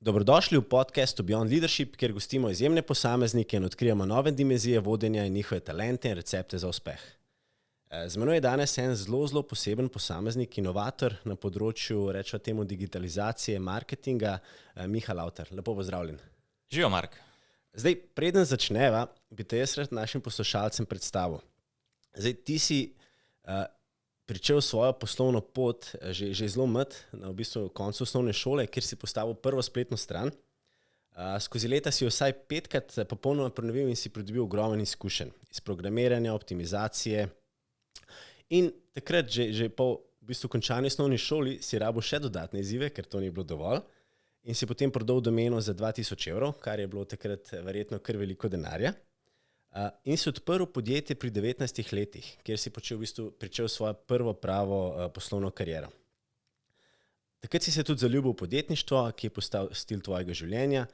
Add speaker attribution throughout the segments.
Speaker 1: Dobrodošli v podcastu Beyond Leadership, kjer gostimo izjemne posameznike in odkrijemo nove dimenzije vodenja in njihove talente in recepte za uspeh. Z menoj je danes en zelo poseben posameznik, inovator na področju, rečemo temu, digitalizacije, marketinga, Miha Lavtar. Lepo pozdravljen.
Speaker 2: Živijo, Mark.
Speaker 1: Zdaj, preden začneva, bi te jaz rad našim poslušalcem predstavil. Zdaj, ti si pričel svojo poslovno pot že zelo mlad, na v bistvu koncu osnovne šole, kjer si postavil prvo spletno stran. Skozi leta si jo vsaj 5krat popolnoma prenovil in si pridobil ogromen izkušenj iz programiranja, optimizacije. In takrat, že po v bistvu končani osnovni šoli, si rabil še dodatne izzive, ker to ni bilo dovolj. In si potem prodal domeno za 2000 evrov, kar je bilo takrat verjetno kar veliko denarja. In si odprl podjetje pri 19 letih, kjer si pričel svojo prvo pravo poslovno kariero. Takrat si se tudi zaljubil v podjetništvo, ki je postal stil tvojega življenja,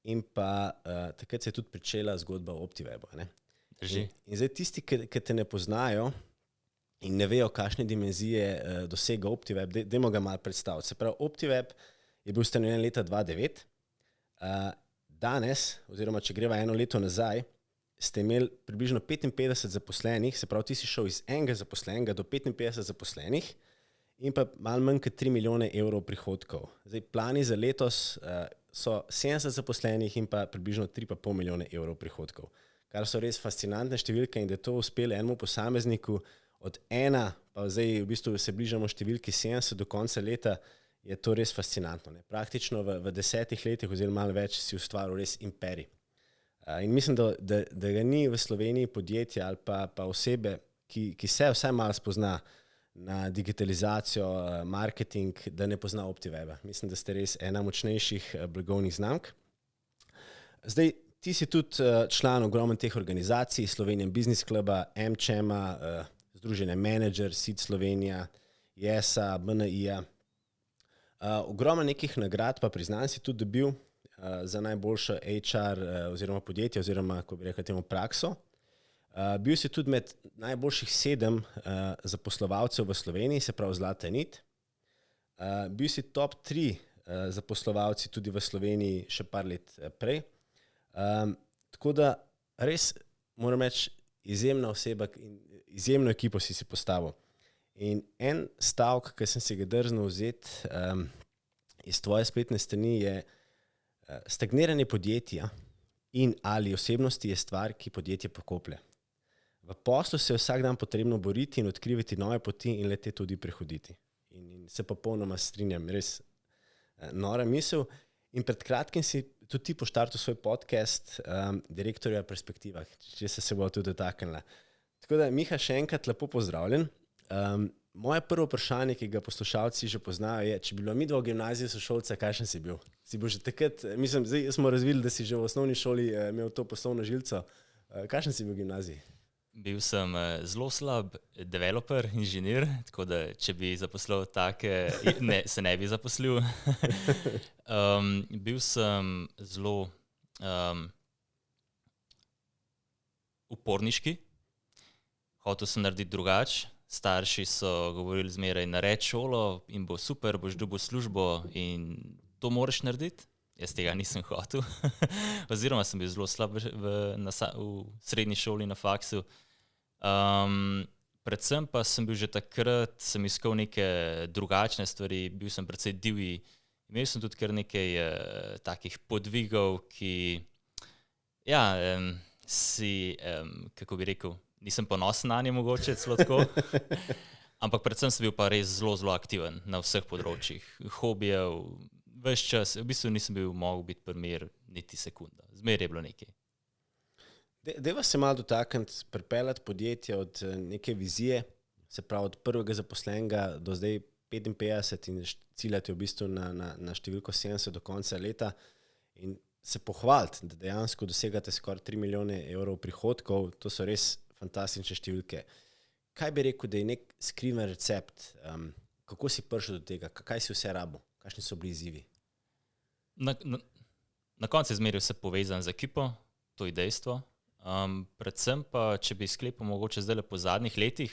Speaker 1: in pa takrat se je tudi pričela zgodba o OptiWebu. In zdaj tisti, ki te ne poznajo in ne vejo, kakšne dimenzije dosega OptiWeb, dajmo ga malo predstaviti. Se pravi, OptiWeb je bil ustanovljen leta 2009. Danes, oziroma če greva eno leto nazaj, ste imeli približno 55 zaposlenih, se pravi, ti si šel iz enega zaposlenega do 55 zaposlenih in pa malo manj kot 3 milijone evrov prihodkov. Zdaj, plani za letos so 70 zaposlenih in pa približno 3,5 milijone evrov prihodkov, kar so res fascinantne številke, in da je to uspelo enemu posamezniku od ena, pa zdaj v bistvu se bližamo številki 70 do konca leta, je to res fascinantno. Praktično v 10 letih oziroma malo več si ustvaril res imperij. In mislim, da ga ni v Sloveniji podjetja ali pa osebe, ki se vsaj malo spozna na digitalizacijo, marketing, da ne pozna OptiWeba. Mislim, da ste res ena močnejših blagovnih znamk. Zdaj, ti si tudi član ogromno teh organizacij, Slovenian Business Cluba, MCM-a, Združenja Manager, SID Slovenija, YES-a, BNI-a. Ogromno nekih nagrad pa priznanj si tudi dobil za najboljšo HR oziroma podjetje oziroma, ko bi rekel temu, prakso. Bil si tudi med najboljših 7 zaposlovalcev v Sloveniji, se pravi Zlata nit. Bil si top 3 zaposlovalci tudi v Sloveniji še par let prej. Tako da res moram reči, izjemna oseba in izjemno ekipo si postavil. In en stavek, ki sem si ga drznil vzeti iz tvoje spletne strani, je: stagniranje podjetja in ali osebnosti je stvar, ki podjetje pokoplje. V poslu se je vsak dan potrebno boriti in odkrivati nove poti in le-te tudi prehoditi. In se popolnoma strinjam, res nora misel. In pred kratkim si tudi ti poštartil svoj podcast Direktorjeva perspektiva, če se bo tudi dotaknila. Tako da, Miha, še enkrat lepo pozdravljen. Moje prvo vprašanje, ki ga poslušalci že poznajo, je, če bi bila midva v gimnaziji sošolca, kakšen si bil? Si bil že takrat, mislim, zdaj smo razvili, da si že v osnovni šoli imel to poslovno žilico. Kakšen si bil v gimnaziji?
Speaker 2: Bil sem zelo slab developer, inženir, tako da če bi zaposlil take, se ne bi zaposlil. Bil sem zelo uporniški, hotel sem narediti drugače. Starši so govorili zmeraj, nared šolo in bo super, boš dobil službo in to moraš narediti. Jaz tega nisem hotel. Oziroma sem bil zelo slab v srednji šoli, na faksu. Predvsem pa sem bil že takrat, sem iskal neke drugačne stvari, bil sem precej divji. Imel sem tudi kar nekaj takih podvigov, ki kako bi rekel, nisem ponosen na nje mogoče, celo tako. Ampak predvsem sem bil pa res zelo aktiven na vseh področjih. Hobijev, ves čas, v bistvu nisem mogel biti primer niti sekunda. Zmeraj je bilo nekaj.
Speaker 1: Dajva se malo dotakniti, pripeljati podjetje od neke vizije, se pravi od prvega zaposlenega do zdaj 55 in ciljati v bistvu na številko 70 do konca leta in se pohvaliti, da dejansko dosegate skoraj 3 milijone evrov prihodkov. To so res fantastične številke. Kaj bi rekel, da je nek skriven recept? Kako si prišel do tega? Kaj si vse rabil? Kakšni so bili izzivi?
Speaker 2: Na koncu je zmeraj vse povezan z ekipo, to je dejstvo. Predvsem pa, če bi sklepal mogoče zdaj po zadnjih letih,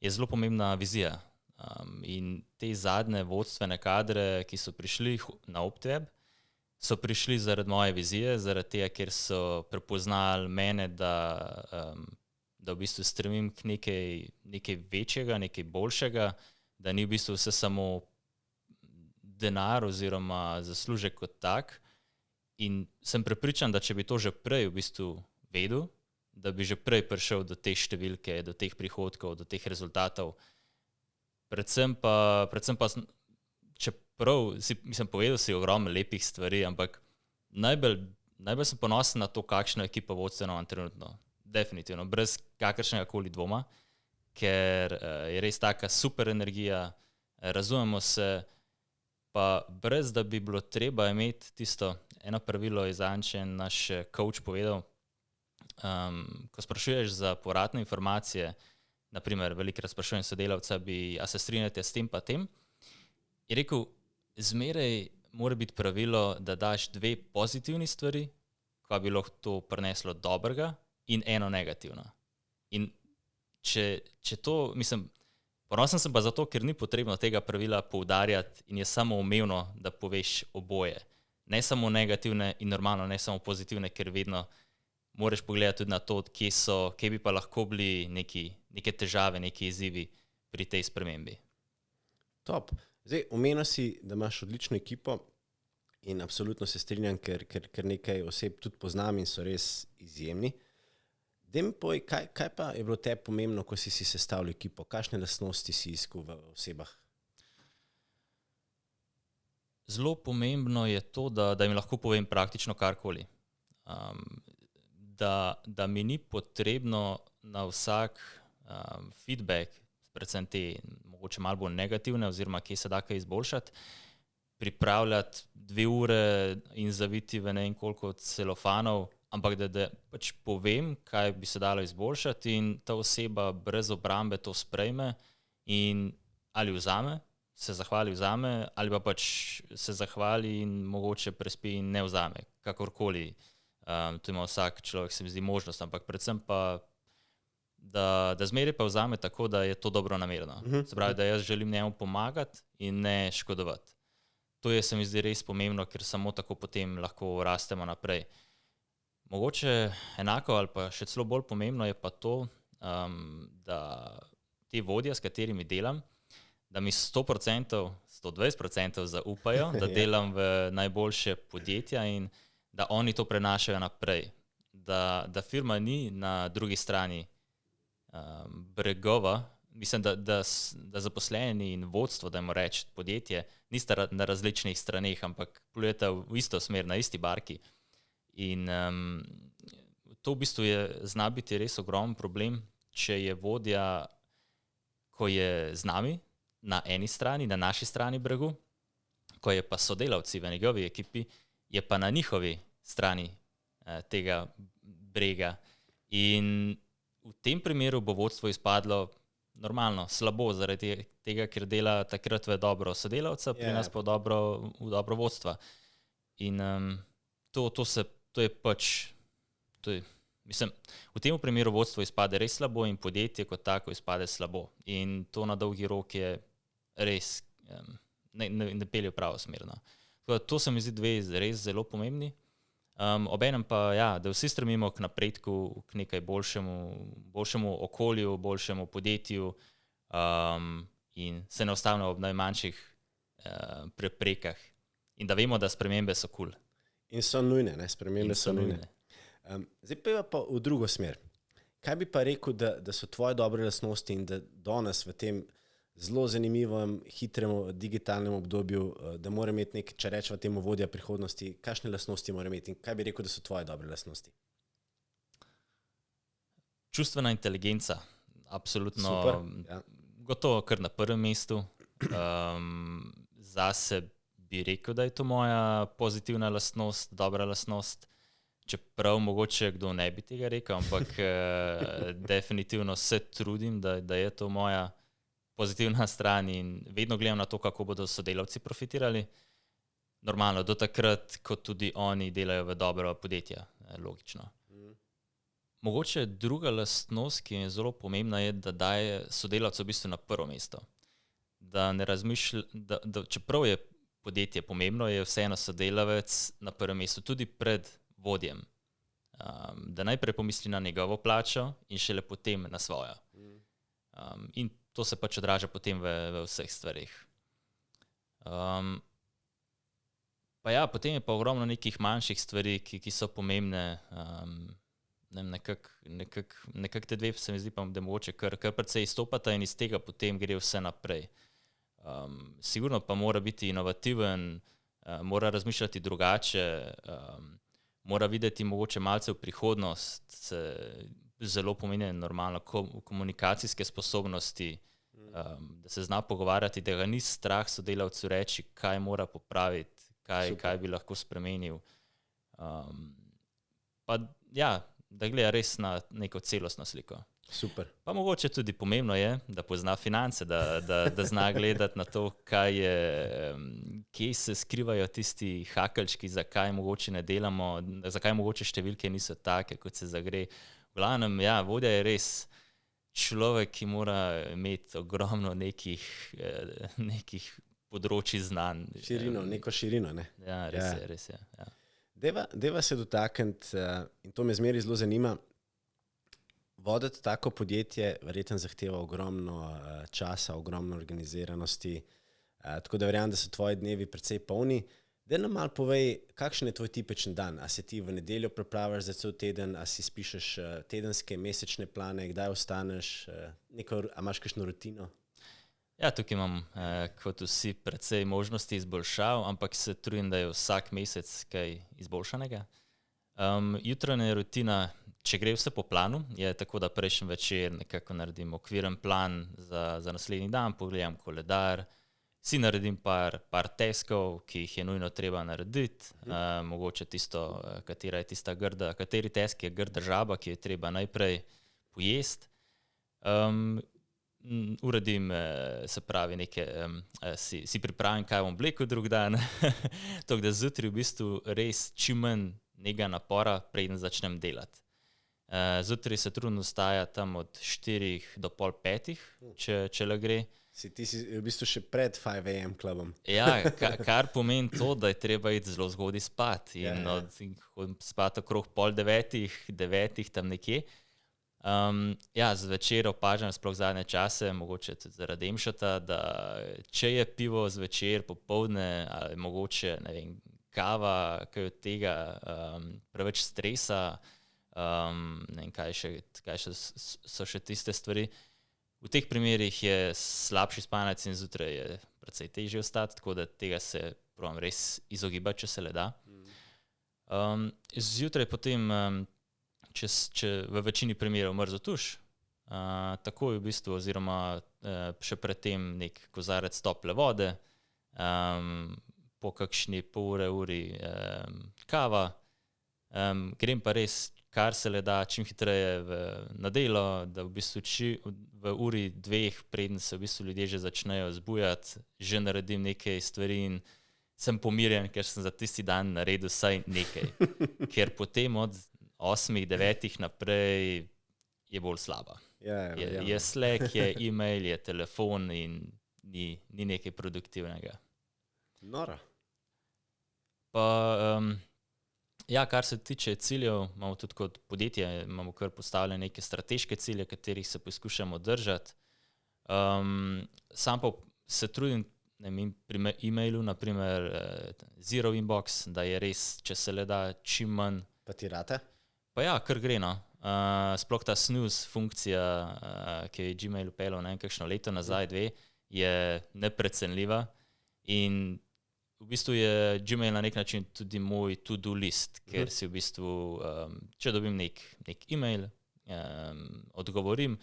Speaker 2: je zelo pomembna vizija. In te zadnje vodstvene kadre, ki so prišli na OptiWeb, so prišli zaradi moje vizije, zaradi tega, ker so prepoznali mene, da v bistvu stremim k nekaj večjega, nekaj boljšega, da ni v bistvu vse samo denar oziroma zaslužek kot tak. In sem prepričan, da če bi to že prej v bistvu vedel, da bi že prej prišel do te številke, do teh prihodkov, do teh rezultatov. Predvsem pa čeprav mislim, povedal si ogromno lepih stvari, ampak najbolj sem ponosen na to, kakšno ekipo vodstveno imam trenutno. Definitivno, brez kakršnega koli dvoma, ker je res taka super energija, razumemo se, pa brez da bi bilo treba imeti tisto eno pravilo, je zadnjič naš coach povedal, ko sprašuješ za povratne informacije, naprimer velikokrat sprašujem sodelavca, a se strinjate s tem pa tem, je rekel, zmeraj mora biti pravilo, da daš 2 pozitivni stvari, ko bi lahko to prineslo dobrega, in eno negativno. In če to, mislim, ponosen sem pa zato, ker ni potrebno tega pravila poudarjati in je samo umevno, da poveš oboje. Ne samo negativne in normalno, ne samo pozitivne, ker vedno moraš pogledati tudi na to, kje bi pa lahko bili neke težave, neki izzivi pri tej spremembi.
Speaker 1: Top. Zdaj, omenil si, da imaš odlično ekipo in absolutno se strinjam, ker nekaj oseb tudi poznam in so res izjemni. Daj mi povej, kaj pa je bilo tebi pomembno, ko si sestavil ekipo? Kakšne lastnosti si iskal v osebah?
Speaker 2: Zelo pomembno je to, da jim lahko povem praktično karkoli. Da mi ni potrebno na vsak feedback, predvsem te mogoče malo bolj negativne oziroma kje se da kaj izboljšati, pripravljati 2 ure in zaviti v ne vem koliko celofanov, ampak da pač povem, kaj bi se dalo izboljšati in ta oseba brez obrambe to sprejme in ali vzame, se zahvali vzame, ali pa pač se zahvali in mogoče prespi in ne vzame, kakorkoli. To ima vsak človek, se mi zdi, možnost, ampak predvsem pa, da zmeraj pa vzame tako, da je to dobro namerno. Se pravi, da jaz želim njemu pomagati in ne škodovati. To je, se mi zdi, res pomembno, ker samo tako potem lahko rastemo naprej. Mogoče enako ali pa še celo bolj pomembno je pa to, da te vodje, s katerimi delam, da mi 100%, 120% zaupajo, da delam v najboljše podjetja in da oni to prenašajo naprej. Da firma ni na drugi strani bregova, mislim, da zaposleni in vodstvo, dajmo reči, podjetje, nista na različnih straneh, ampak plujeta v isto smer, na isti barki. In to v bistvu zna biti res ogromen problem, če je vodja, ko je z nami, na eni strani, na naši strani bregu, ko je pa sodelavci v njegovi ekipi, je pa na njihovi strani tega brega. In v tem primeru bo vodstvo izpadlo normalno, slabo, zaradi tega, ker dela takrat v dobro sodelavca, pri nas pa v dobro vodstva. In mislim, v tem primeru vodstvo izpade res slabo in podjetje kot tako izpade slabo. In to na dolgi rok je res, ne pelje v pravo smer. To se mi zdi 2 res zelo pomembni. Obenem pa, ja, da vsi stremimo k napredku, k nekaj boljšemu okolju, boljšemu podjetju in se ne ostavimo ob najmanjših preprekah. In da vemo, da spremembe so cool.
Speaker 1: In so nujne, ne? Spremembe so nujne. Zdaj pa v drugo smer. Kaj bi pa rekel, da so tvoje dobre lastnosti in da danes v tem zelo zanimivem, hitrem digitalnem obdobju, da mora imeti če rečemo temu vodja prihodnosti, kakšne lastnosti mora imeti in kaj bi rekel, da so tvoje dobre lastnosti?
Speaker 2: Čustvena inteligenca, absolutno.
Speaker 1: Super, ja.
Speaker 2: Gotovo kar na prvem mestu. Zase bi rekel, da je to moja pozitivna lastnost, dobra lastnost. Čeprav mogoče kdo ne bi tega rekel, ampak definitivno se trudim, da je to moja pozitivna stran in vedno gledam na to, kako bodo sodelavci profitirali. Normalno, do takrat, ko tudi oni delajo v dobro podjetja, logično. Mogoče druga lastnost, ki je zelo pomembna, je, da daje sodelavca v bistvu na prvo mesto. Da ne razmišlja, čeprav je podjetje pomembno, je vseeno sodelavec na prvem mestu, tudi pred vodjem. Da najprej pomisli na njegovo plačo in šele potem na svojo. In to se pač odraža potem v vseh stvarih. Pa ja, potem je pa ogromno nekih manjših stvari, ki so pomembne. Nekako te dve se mi zdi pa, da mogoče kar precej izstopata in iz tega potem gre vse naprej. Sigurno pa mora biti inovativen, mora razmišljati drugače, mora videti mogoče malce v prihodnost, zelo pomeni normalno komunikacijske sposobnosti, da se zna pogovarjati, da ga ni strah sodelavcu reči, kaj mora popraviti, kaj bi lahko spremenil. Pa ja, da gleda res na neko celostno sliko.
Speaker 1: Super.
Speaker 2: Pa mogoče tudi pomembno je, da pozna finance, da zna gledati na to, kje se skrivajo tisti hakeljčki, zakaj mogoče ne delamo, zakaj mogoče številke niso take, kot se zagre. V glavnem, ja, vodja je res človek, ki mora imeti ogromno nekih področji znanj.
Speaker 1: Neko širino, ne?
Speaker 2: Ja, res je. Ja.
Speaker 1: Deva se dotakniti, in to me zmeraj zelo zanima, voditi tako podjetje verjetno zahteva ogromno časa, ogromno organiziranosti, tako da verjamem, da so tvoji dnevi precej polni. Daj nam malo povej, kakšen je tvoj tipičen dan? A se ti v nedeljo pripraviš za cel teden, a si spišeš tedenske, mesečne plane, kdaj vstaneš, a imaš kakšno rutino?
Speaker 2: Ja, tukaj imam kot vsi precej možnosti izboljšav, ampak se trudim, da je vsak mesec kaj izboljšanega. Jutranja rutina, če gre vse po planu, je tako, da prejšnji večer nekako naredim okviren plan za naslednji dan, pogledam koledar, si naredim par taskov, ki jih je nujno treba narediti, mogoče tisto, kateri task je grda žaba, ki jo je treba najprej pojesti. Uredim, se pravi, si pripravim, kaj bom oblekel drug dan, tako da zjutraj v bistvu res čim manj nekega napora, preden začnem delati. Zjutraj se trudim vstajati tam od 4 do pol 5, če le gre.
Speaker 1: Ti si v bistvu še pred 5 AM klubom.
Speaker 2: Ja, kar pomeni to, da je treba iti zelo zgodaj spat in spat okrog pol 9, tam nekje. Ja, zvečer opažam, sploh zadnje čase, mogoče tudi zaradi Emšota, da če je pivo zvečer, popoldne, ali mogoče, ne vem, kava, kaj od tega, preveč stresa, ne vem, kaj so še tiste stvari. V teh primerih je slabši spanec in zjutraj je precej težje vstati, tako da tega se probam res izogibati, če se le da. Zjutraj potem, če v večini primerov mrzo tuš, takoj v bistvu, oziroma še predtem nek kozarec tople vode, po kakšni pol uri kava, grem pa res kar se le da, čim hitreje na delo, da v bistvu v uri 2, preden se v bistvu ljudje že začnejo zbujati, že naredim nekaj stvari in sem pomirjen, ker sem za tisti dan naredil vsaj nekaj. Ker potem od 8, 9 naprej je bolj slaba. Je Slack, je e-mail, je telefon in ni nekaj produktivnega.
Speaker 1: Nora.
Speaker 2: Pa ja, kar se tiče ciljev, imamo tudi kot podjetje, imamo kar postavljene neke strateške cilje, katerih se poskušamo držati. Sam pa se trudim pri e-mailu, naprimer zero inbox, da je res, če se le da, čim manj.
Speaker 1: Pa ti rate?
Speaker 2: Pa ja, kar gre, no. Sploh ta snooze funkcija, ki je Gmail upeljal kakšno leto nazaj, 2, je neprecenljiva in v bistvu je Gmail na nek način tudi moj to-do list, ker si v bistvu, če dobim nek e-mail, odgovorim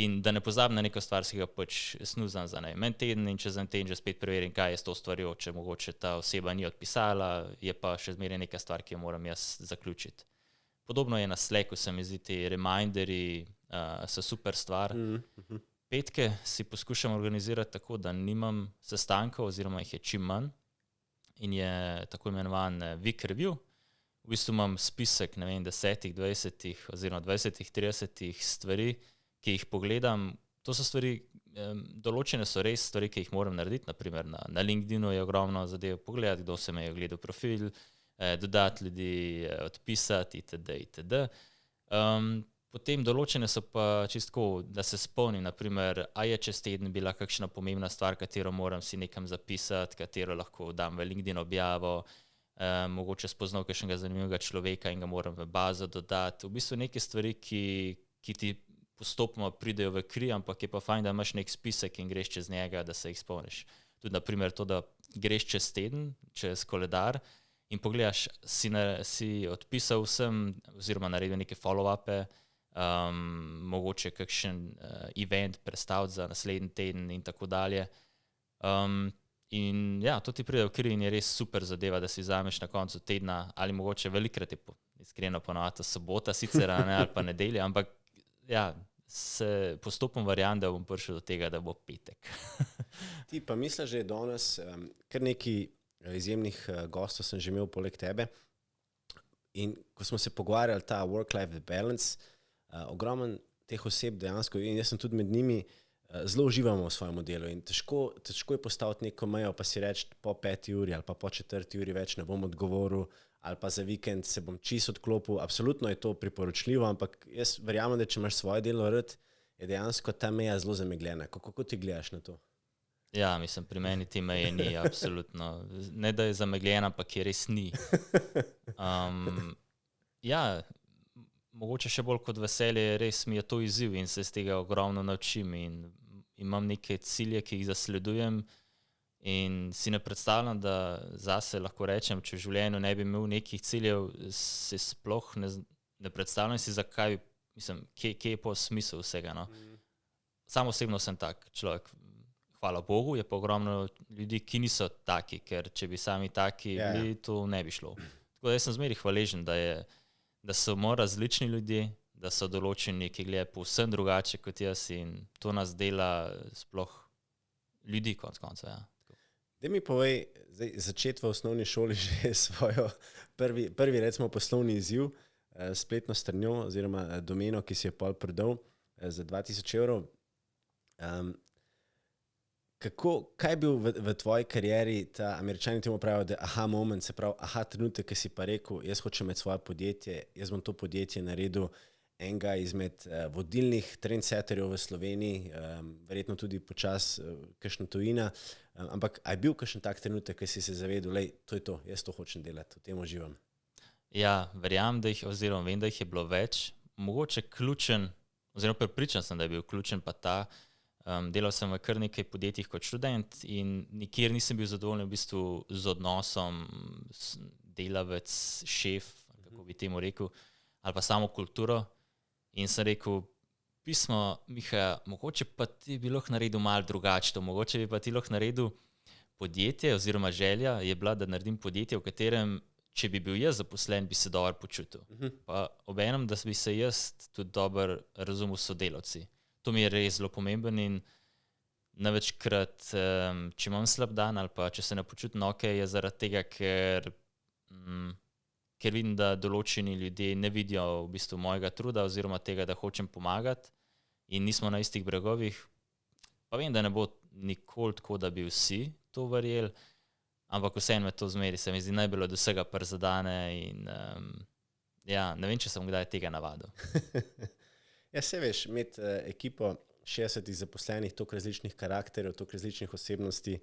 Speaker 2: in da ne pozabim na neko stvar, si ga pač snuzam za en teden in čez en teden že spet preverim, kaj je s to stvarjo, če mogoče ta oseba ni odpisala, je pa še zmeraj neka stvar, ki jo moram jaz zaključiti. Podobno je na Slacku, se mi zdi, ti reminderji so super stvar. Petke si poskušam organizirati tako, da nimam sestankov oziroma jih je čim manj. In je tako imenovan week review. V bistvu imam spisek, ne vem, 10, 20 oziroma 20, 30 stvari, ki jih pogledam. To so stvari, določene so res stvari, ki jih moram narediti, naprimer na LinkedInu je ogromno zadev pogledati, kdo se me je gledal profil, dodati ljudi, odpisati itd. itd. Potem določene so pa čistko, da se spomnim, naprimer, a je čez teden bila kakšna pomembna stvar, katero moram si nekam zapisati, katero lahko dam v LinkedIn objavo, mogoče spoznal kakšnega zanimivega človeka in ga moram v bazo dodati. V bistvu neke stvari, ki ti postopoma pridejo v kri, ampak je pa fajn, da imaš nek spisek in greš čez njega, da se jih spomniš. Tudi naprimer to, da greš čez teden, čez koledar in pogledaš, si odpisal vsem oziroma naredil neke follow-upe, mogoče kakšen event predstaviti za naslednji teden in tako dalje. In ja, to ti pride v kri in je res super zadeva, da si vzameš na koncu tedna ali mogoče velikrat je iskreno ponovadi sobota sicer, ali pa nedelja, ampak ja, se postopom verjamem, da bom prišel do tega, da bo petek.
Speaker 1: Ti pa misliš, da je danes kar nekaj izjemnih gostov sem že imel poleg tebe in ko smo se pogovarjali ta work-life balance, ogromen teh oseb dejansko in jaz sem tudi med njimi, zelo uživamo v svojem delu in težko je postaviti neko mejo, pa si reči po 5 uri ali pa po 4 uri več ne bom odgovoril ali pa za vikend se bom čisto odklopil. Absolutno je to priporočljivo, ampak jaz verjamem, da če imaš svoje delo rad, je dejansko ta meja zelo zamegljena. Kako ti gledaš na to?
Speaker 2: Ja, mislim, pri meni te meje ni absolutno. Ne, da je zamegljena, ampak je res ni. Ja, mogoče še bolj kot veselje, res mi je to izziv in se z tega ogromno naučim in imam neke cilje, ki jih zasledujem in si ne predstavljam, da zase lahko rečem, če v življenju ne bi imel nekih ciljev, se sploh ne predstavljam si, zakaj, mislim, kje je po smisel vsega. No? Sam osebno sem tak človek. Hvala Bogu, je pa ogromno ljudi, ki niso taki, ker če bi sami taki bili, to ne bi šlo. Tako da jaz sem zmeri hvaležen, da so različni ljudje, da so določeni, ki gledajo povsem drugače kot jaz in to nas dela sploh ljudi konec koncev. Ja.
Speaker 1: Daj mi povej, začeti v osnovni šoli že svojo prvi recimo poslovni izziv, spletno stranjo oziroma domeno, ki si jo pol prodal za 2000 evrov. Kaj je bil v tvoji karieri ta, Američani temu pravijo, da aha moment, se pravi, aha trenutek, ki si pa rekel, jaz hočem imeti svoje podjetje, jaz bom to podjetje naredil enega izmed vodilnih trendsetterjev v Sloveniji, verjetno tudi počas kakšna tujina, ampak a je bil kakšen tak trenutek, ki si se zavedel, lej, to je to, jaz to hočem delati, v tem uživam?
Speaker 2: Ja, verjamem, oziroma vem, da jih je bilo več, mogoče ključen, oziroma prepričan sem, da je bil ključen pa ta, delal sem v kar nekaj podjetjih kot študent in nikjer nisem bil zadovoljen v bistvu z odnosom delavec, šef, kako bi temu rekel, ali pa samo kulturo. In sem rekel, pismo, Miha, mogoče pa ti bi lahko naredil malo drugače, mogoče bi pa ti lahko naredil podjetje oziroma želja je bila, da naredim podjetje, v katerem, če bi bil jaz zaposlen, bi se dobro počutil. Pa obenem, da bi se jaz tudi dobro razumel s sodelavci. To mi je res zelo pomemben in največkrat, če imam slab dan ali pa če se ne počutim okej, je zaradi tega, ker vidim, da določeni ljudje ne vidijo v bistvu mojega truda oziroma tega, da hočem pomagati in nismo na istih bregovih. Pa vem, da ne bo nikoli tako, da bi vsi to verjeli, ampak vseeno me to zmeri, se mi zdi najbolj od vsega prizadene in ja, ne vem, če sem kdaj tega navadil.
Speaker 1: Ja, se veš, imeti ekipo 60 zaposlenih, toliko različnih karakterjev, toliko različnih osebnosti,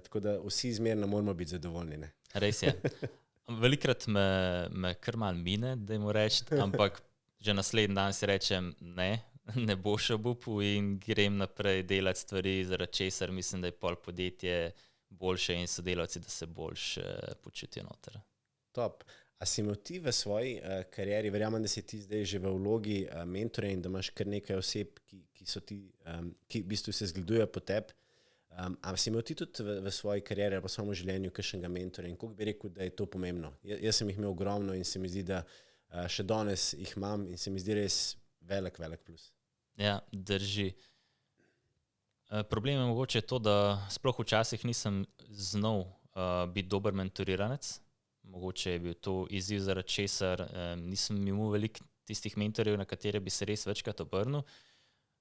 Speaker 1: tako da vsi zmerno moramo biti zadovoljni. Ne?
Speaker 2: Res je. Velikrat me kar malo mine, da jim reči, ampak že naslednji dan si rečem, ne bo še obupu in grem naprej delati stvari, zaradi česar mislim, da je pol podjetje boljše in sodelavci, da se boljše počutijo noter.
Speaker 1: Top. A si imel ti v svoji karieri, verjamem, da si ti zdaj že v vlogi mentorja in da imaš kar nekaj oseb, ki v bistvu se zgledujejo po tebi, a si imel ti tudi v svoji karieri ali pa samo življenju kakšnega mentorja in koliko bi rekel, da je to pomembno? Jaz sem jih imel ogromno in se mi zdi, da še danes jih imam in se mi zdi res velik plus.
Speaker 2: Ja, drži. Problem je mogoče to, da sploh včasih nisem znal biti dober mentoriranec. Mogoče je bil to izziv, zaradi česar nisem imel veliko tistih mentorjev, na katere bi se res večkrat obrnil.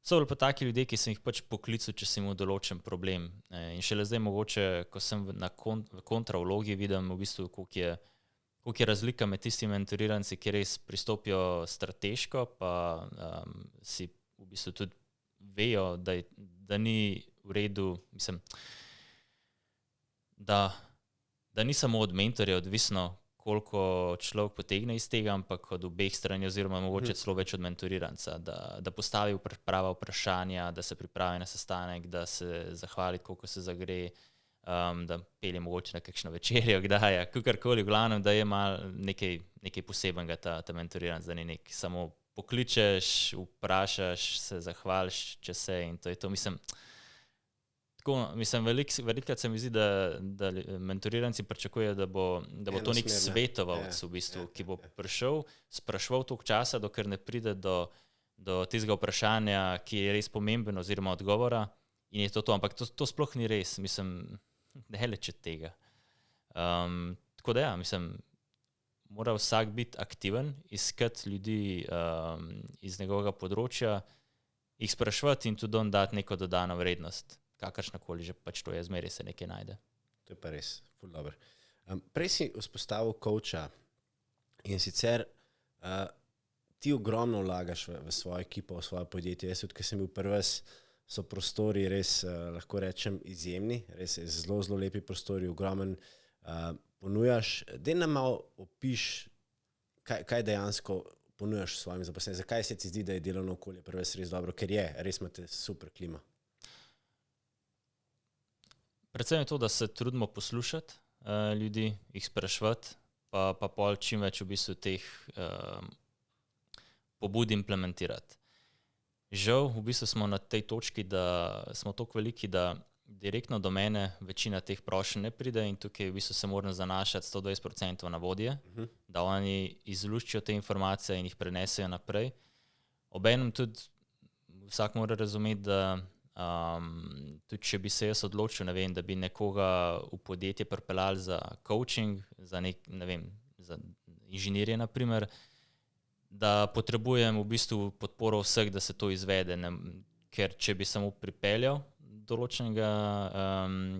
Speaker 2: So bili pa taki ljudje, ki sem jih pač poklical, če sem imel določen problem. In šele zdaj mogoče, ko sem v kontravlogi, vidim v bistvu, koliko je razlika med tistimi mentoriranci, ki res pristopijo strateško, pa si v bistvu tudi vejo, da ni v redu, mislim, da ni samo od mentorja odvisno, koliko človek potegne iz tega, ampak od obeh strani, oziroma mogoče celo več od mentoriranca, da postavi prava vprašanja, da se pripravi na sestanek, da se zahvali, koliko se zagre, da pelje mogoče na kakšno večerjo, kdaj, kakorkoli, v glavnem, da je malo nekaj posebenega ta mentoriranc, da ni nek samo pokličeš, vprašaš, se zahvališ, če se in to je to. Mislim, velikokrat se mi zdi, da mentoriranci pričakujejo, da bo to nek svetovalec v bistvu, ki bo prišel, spraševal toliko časa, dokler ne pride do tistega vprašanja, ki je res pomemben oziroma odgovora in je to. Ampak to sploh ni res, mislim, daleč od tega. Tako da ja, mislim, mora vsak biti aktiven, iskati ljudi iz njegovega področja, jih spraševati in tudi on dati neko dodano vrednost. Kakršnakoli že pač to je, zmeraj se nekaj najde.
Speaker 1: To je pa res, ful dobro. Prej si vzpostavil coacha in sicer ti ogromno vlagaš v svojo ekipo, v svoje podjetje. Jaz tudi, ko sem bil prvi, so prostori res, lahko rečem, izjemni, res zelo, zelo lepi prostori, ogromen ponujaš. Daj nam malo opiš, kaj dejansko ponujaš svojim zaposlenim. Zakaj se ti zdi, da je delovno okolje prvi res dobro? Ker je, res imate super klima.
Speaker 2: Predvsem je to, da se trudimo poslušati ljudi, jih spraševati, pa pol čim več v bistvu teh pobud implementirati. Žal, v bistvu smo na tej točki, da smo toliko veliki, da direktno do mene večina teh prošenj ne pride in tukaj v bistvu se moram zanašati 120% na vodje, da oni izluščijo te informacije in jih prenesejo naprej. Obenem tudi vsak mora razumeti, da tudi če bi se jaz odločil, ne vem, da bi nekoga v podjetje pripeljali za coaching, za za inženirje naprimer, da potrebujem v bistvu podporo vseh, da se to izvede, ker če bi samo pripeljal določenega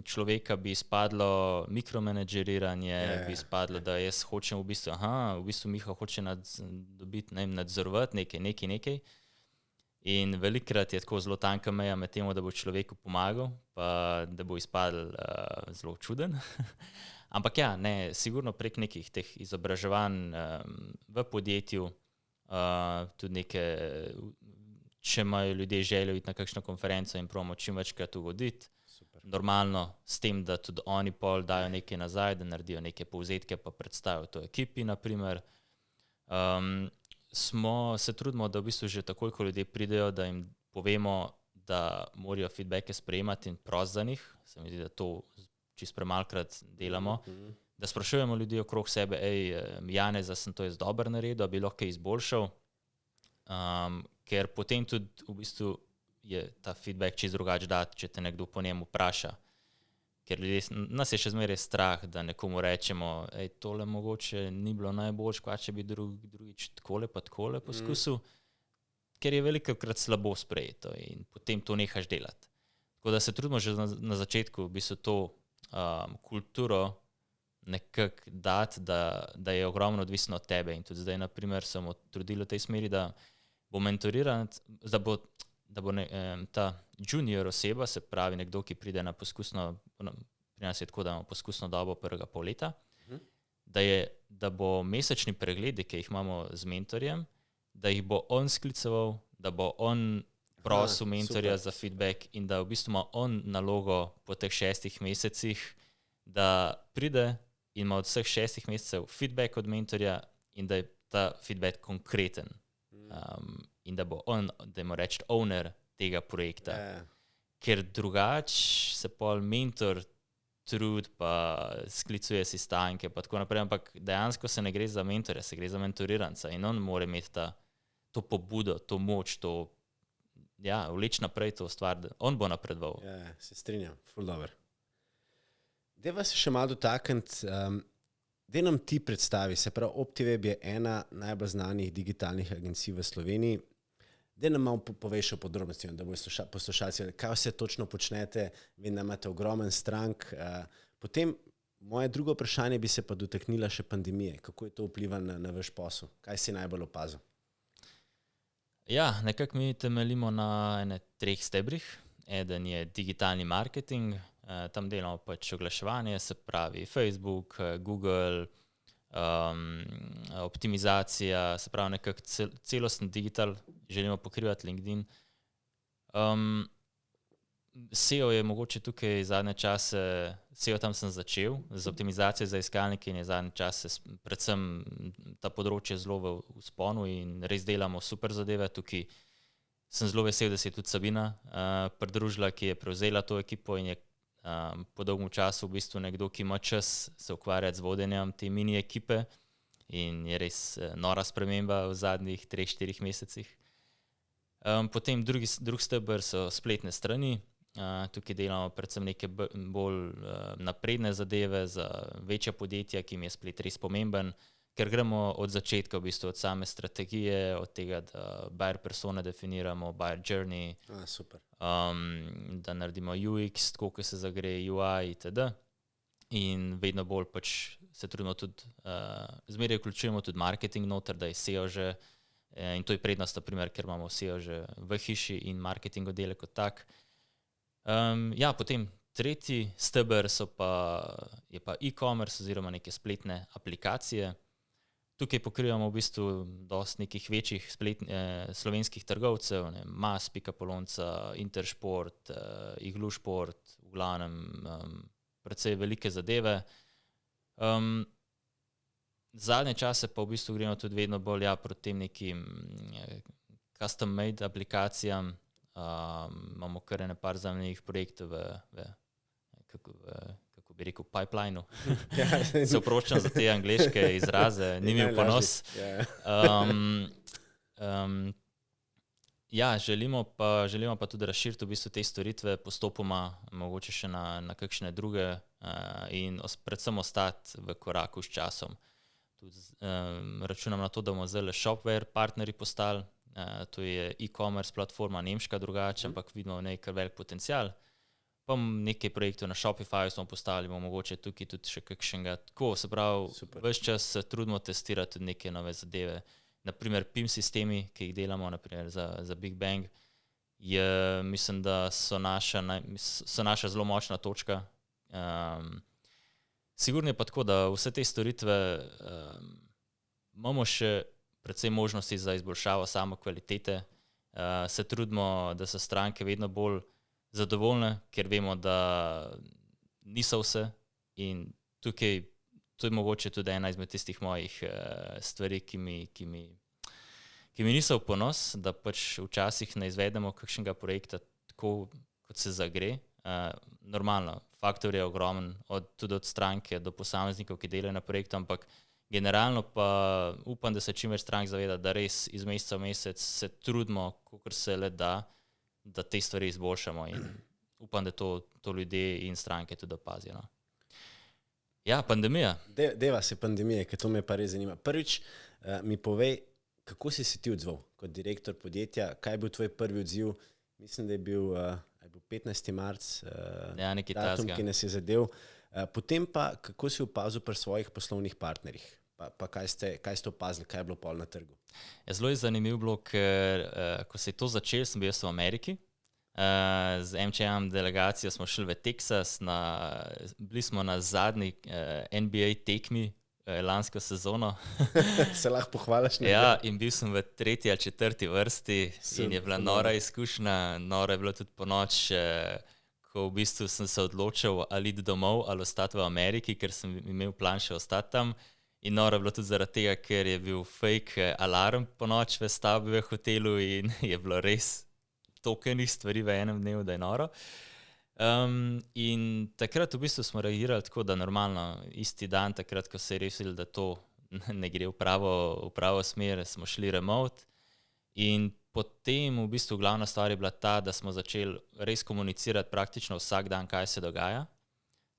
Speaker 2: človeka, bi izpadlo mikromenedžeriranje, bi izpadlo, da jaz hočem v bistvu Miha hoče dobiti, nadzorovati nekaj. In velikokrat je tako zelo tanka meja med tem, da bo človeku pomagal, pa da bo izpadel zelo čuden. Ampak ja, sigurno prek nekih teh izobraževanj v podjetju, tudi neke, če imajo ljudje željo iti na kakšno konferenco in probamo čim večkrat ugoditi. Normalno s tem, da tudi oni pol dajo nekaj nazaj, da naredijo neke povzetke, pa predstavijo to ekipi, naprimer. Se trudimo, da v bistvu že takoj, ko ljudje pridejo, da jim povemo, da morajo feedbacke sprejemati in prost za njih. Se mi zdi, da to čisto premalkrat delamo. Da sprašujemo ljudi okrog sebe, Janez, sem to jaz dobro naredil, bi lahko kaj izboljšal. Ker potem tudi v bistvu je ta feedback čisto drugače dati, če te nekdo po njem vpraša. Ker nas je še zmeraj strah, da nekomu rečemo, tole mogoče ni bilo najboljše, kva če bi drugič takole pa takole poskusil, ker je velikokrat slabo sprejeto in potem to nehaš delati. Tako da se trudimo že na začetku v bistvu to kulturo nekako dati, da je ogromno odvisno od tebe. In tudi zdaj, naprimer, sem trudil v tej smeri, da bo mentoriran, da bo ta junior oseba, se pravi nekdo, ki pride na poskusno, pri nas je tako, da imamo poskusno dobo prvega pol leta, da bo mesečni pregledi, ki jih imamo z mentorjem, da jih bo on skliceval, da bo on prosil mentorja za feedback in da v bistvu ima on nalogo po teh 6 mesecih, da pride in ima od vseh 6 mesecev feedback od mentorja in da je ta feedback konkreten. In da bo on, da mu reči, owner tega projekta. Ker drugač se pol mentor trud, pa sklicuje si stanke, pa tako naprej, ampak dejansko se ne gre za mentorja, se gre za mentoriranca in on mora imeti to pobudo, to moč, vleči naprej to stvar, da on bo napredoval.
Speaker 1: Ja, se strinjam, ful dobro. Dajva se še malo dotakniti, daj nam ti predstavi, se pravi, OptiWeb je ena najbolj znanih digitalnih agencij v Sloveniji. Daj nam malo poveš o podrobnosti, da bojo poslušalci, kaj vse točno počnete, vem, da imate ogromen strank. Potem moje drugo vprašanje bi se pa dotaknila še pandemije. Kako je to vplivalo na vaš posel? Kaj si najbolj opazil?
Speaker 2: Ja, nekako mi temeljimo na 3 stebrih. Eden je digitalni marketing, tam delamo pač oglaševanje, se pravi Facebook, Google, optimizacija, se pravi nekako celosten digital, želimo pokrivati LinkedIn. SEO je mogoče tukaj zadnje čase, SEO tam sem začel, z optimizacijo za iskalnike in je zadnje čase predvsem ta področje zelo v vzponu in res delamo super zadeve. Tukaj sem zelo vesel, da se je tudi Sabina pridružila, ki je prevzela to ekipo in je po dolgem času v bistvu nekdo, ki ima čas se ukvarjati z vodenjem te mini ekipe in je res nora sprememba v zadnjih 3-4 mesecih. Potem drugi steber so spletne strani. Tukaj delamo predvsem neke bolj napredne zadeve za večja podjetja, ki jim je splet res pomemben, ker gremo od začetka, v bistvu od same strategije, od tega, da buyer persone definiramo, buyer journey,
Speaker 1: Super.
Speaker 2: Da naredimo UX, tako ko se zagre UI itd. In vedno bolj pač se trudimo tudi, zmeraj vključujemo tudi marketing noter, da je SEO že, in to je prednost, na primer, ker imamo SEO že v hiši in marketing oddelek kot tak. Ja, potem tretji steber je pa e-commerce oziroma neke spletne aplikacije. Tukaj pokrivamo v bistvu dosti nekih večjih slovenskih trgovcev, Mas, Pika Polonca, Intersport, Iglušport, v glavnem precej velike zadeve. Zadnje čase pa v bistvu gremo tudi vedno bolj proti tem nekim custom made aplikacijam. Imamo kar par zanimivih projektov kako bi rekel, pipelineu. Se oproščam za te angleške izraze, ni mi v ponos. Ja, želimo pa tudi razširiti v bistvu te storitve postopoma, mogoče še na kakšne druge in predvsem ostati v koraku s časom. Tudi računam na to, da bomo zdaj Shopware partnerji postali. To je e-commerce platforma, nemška drugače, ampak vidimo v njej kar velik potencial. Pa nekaj projektov na Shopify smo postavili, bomo mogoče tukaj tudi še kakšnega. Tako, se pravi, ves čas se trudimo testirati tudi neke nove zadeve. Naprimer, PIM sistemi, ki jih delamo naprimer za Big Bang, mislim, da so naša zelo močna točka. Sigurno je pa tako, da vse te storitve imamo še predvsem možnosti za izboljšavo samo kvalitete. Se trudimo, da so stranke vedno bolj zadovoljne, ker vemo, da niso vse in tukaj to je mogoče tudi ena izmed tistih mojih stvari, ki mi niso v ponos, da pač včasih ne izvedemo kakšnega projekta tako, kot se zagre. Normalno, faktor je ogromen, tudi od stranke do posameznikov, ki delajo na projektu, ampak generalno pa upam, da se čim več strank zaveda, da res iz meseca v mesec se trudimo, kolikor se le da te stvari izboljšamo in upam, da to ljudje in stranke tudi opazijo. No. Ja, pandemija.
Speaker 1: Deva se pandemije, ker to me pa res zanima. Prvič mi povej, kako si ti odzval kot direktor podjetja, kaj je bil tvoj prvi odziv? Mislim, da je bil 15. marec datum, ki nas je zadev. Potem pa, kako si opazil pri svojih poslovnih partnerjih? Pa kaj ste opazili, kaj je bilo pol na trgu?
Speaker 2: Zelo je zanimivo bilo, ker ko se je to začelo, sem bil v Ameriki. Z MCM delegacijo smo šli v Teksas, bili smo na zadnji NBA tekmi lansko sezono.
Speaker 1: Se lahko pohvališ?
Speaker 2: Ja, in bil sem v 3. ali 4. vrsti in je bila nora izkušnja. Nora je bilo tudi po noč, ko v bistvu sem se odločil ali iti domov ali ostati v Ameriki, ker sem imel plan še ostati tam. In noro je bilo tudi zaradi tega, ker je bil fake alarm po noč v stavbi v hotelu in je bilo res tokenih stvari v enem dnevu, da je noro. In takrat v bistvu smo reagirali tako, da normalno, isti dan, takrat, ko se je res videlo, da to ne gre v pravo smer, smo šli remote. In potem v bistvu glavna stvar je bila ta, da smo začeli res komunicirati praktično vsak dan, kaj se dogaja.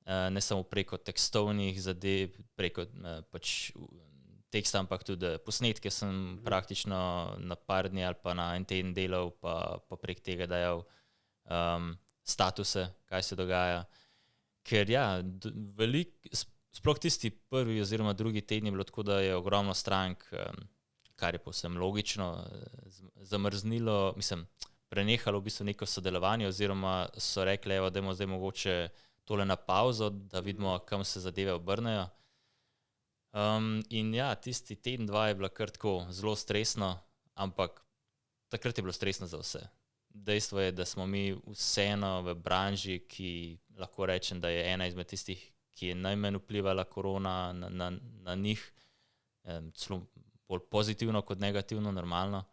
Speaker 2: Ne samo preko tekstovnih zadev, preko pač tekst, ampak tudi posnetke sem praktično na par dni ali pa na en teden delal, pa prek tega dajal statuse, kaj se dogaja. Ker ja, sploh tisti prvi oziroma drugi teden je bilo tako, da je ogromno strank, kar je povsem logično, zamrznilo, prenehalo v bistvu neko sodelovanje oziroma so rekli, evo, dajmo zdaj mogoče tole na pauzo, da vidimo, kam se zadeve obrnejo. In ja, tisti teden, dva je bilo kar tako zelo stresno, ampak takrat je bilo stresno za vse. Dejstvo je, da smo mi vseeno v branži, ki lahko rečem, da je ena izmed tistih, ki je najmanj vplivala korona na njih, celo bolj pozitivno kot negativno, normalno.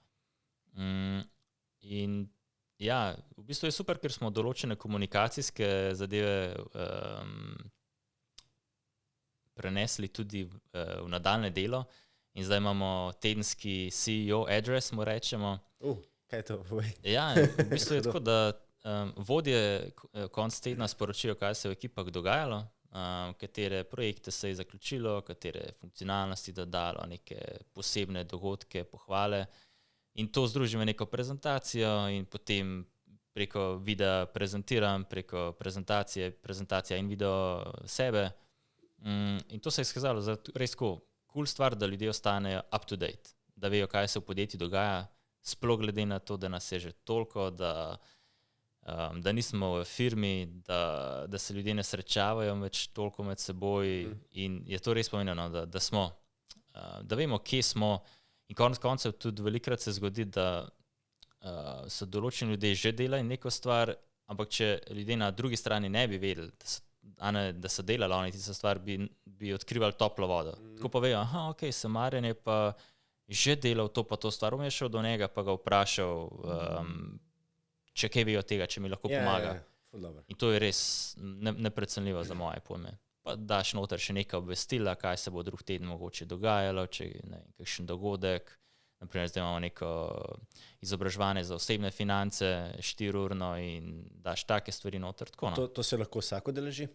Speaker 2: In ja, v bistvu je super, ker smo določene komunikacijske zadeve prenesli tudi v nadaljne delo in zdaj imamo tedenski CEO address, mu rečemo.
Speaker 1: Kaj to povej?
Speaker 2: Ja, v bistvu je tako, da vodje konc tedna sporočijo, kaj se je v ekipah dogajalo, katere projekte se je zaključilo, katere funkcionalnosti dodalo, neke posebne dogodke, pohvale in to združimo neko prezentacijo in potem preko videa prezentiram, preko prezentacija in video sebe. In to se je izkazalo za res cool stvar, da ljudje ostanejo up to date, da vejo, kaj se v podjetju dogaja, sploh glede na to, da nas je že toliko, da nismo v firmi, da se ljudje ne srečavajo več toliko med seboj in je to res pomenilo, da smo, da vemo, kje smo in konec koncev tudi velikokrat se zgodi, da so določeni ljudje že delali neko stvar, ampak če ljudje na drugi strani ne bi vedeli, da so delali oni tisto stvar, bi odkrivali toplo vodo. Tako pa vejo, ok, Marjan je pa že delal to pa to stvar, je šel do njega pa ga vprašal, če kaj vejo tega, če mi lahko pomaga. In to je res neprecenljivo za moje pojme. Pa daš noter še nekaj obvestila, kaj se bo drug teden mogoče dogajalo, če ne, kakšen dogodek. Naprimer, zdaj imamo neko izobraževanje za osebne finance, 4-urno in daš take stvari noter. Tako, no.
Speaker 1: To se lahko vsako deleži?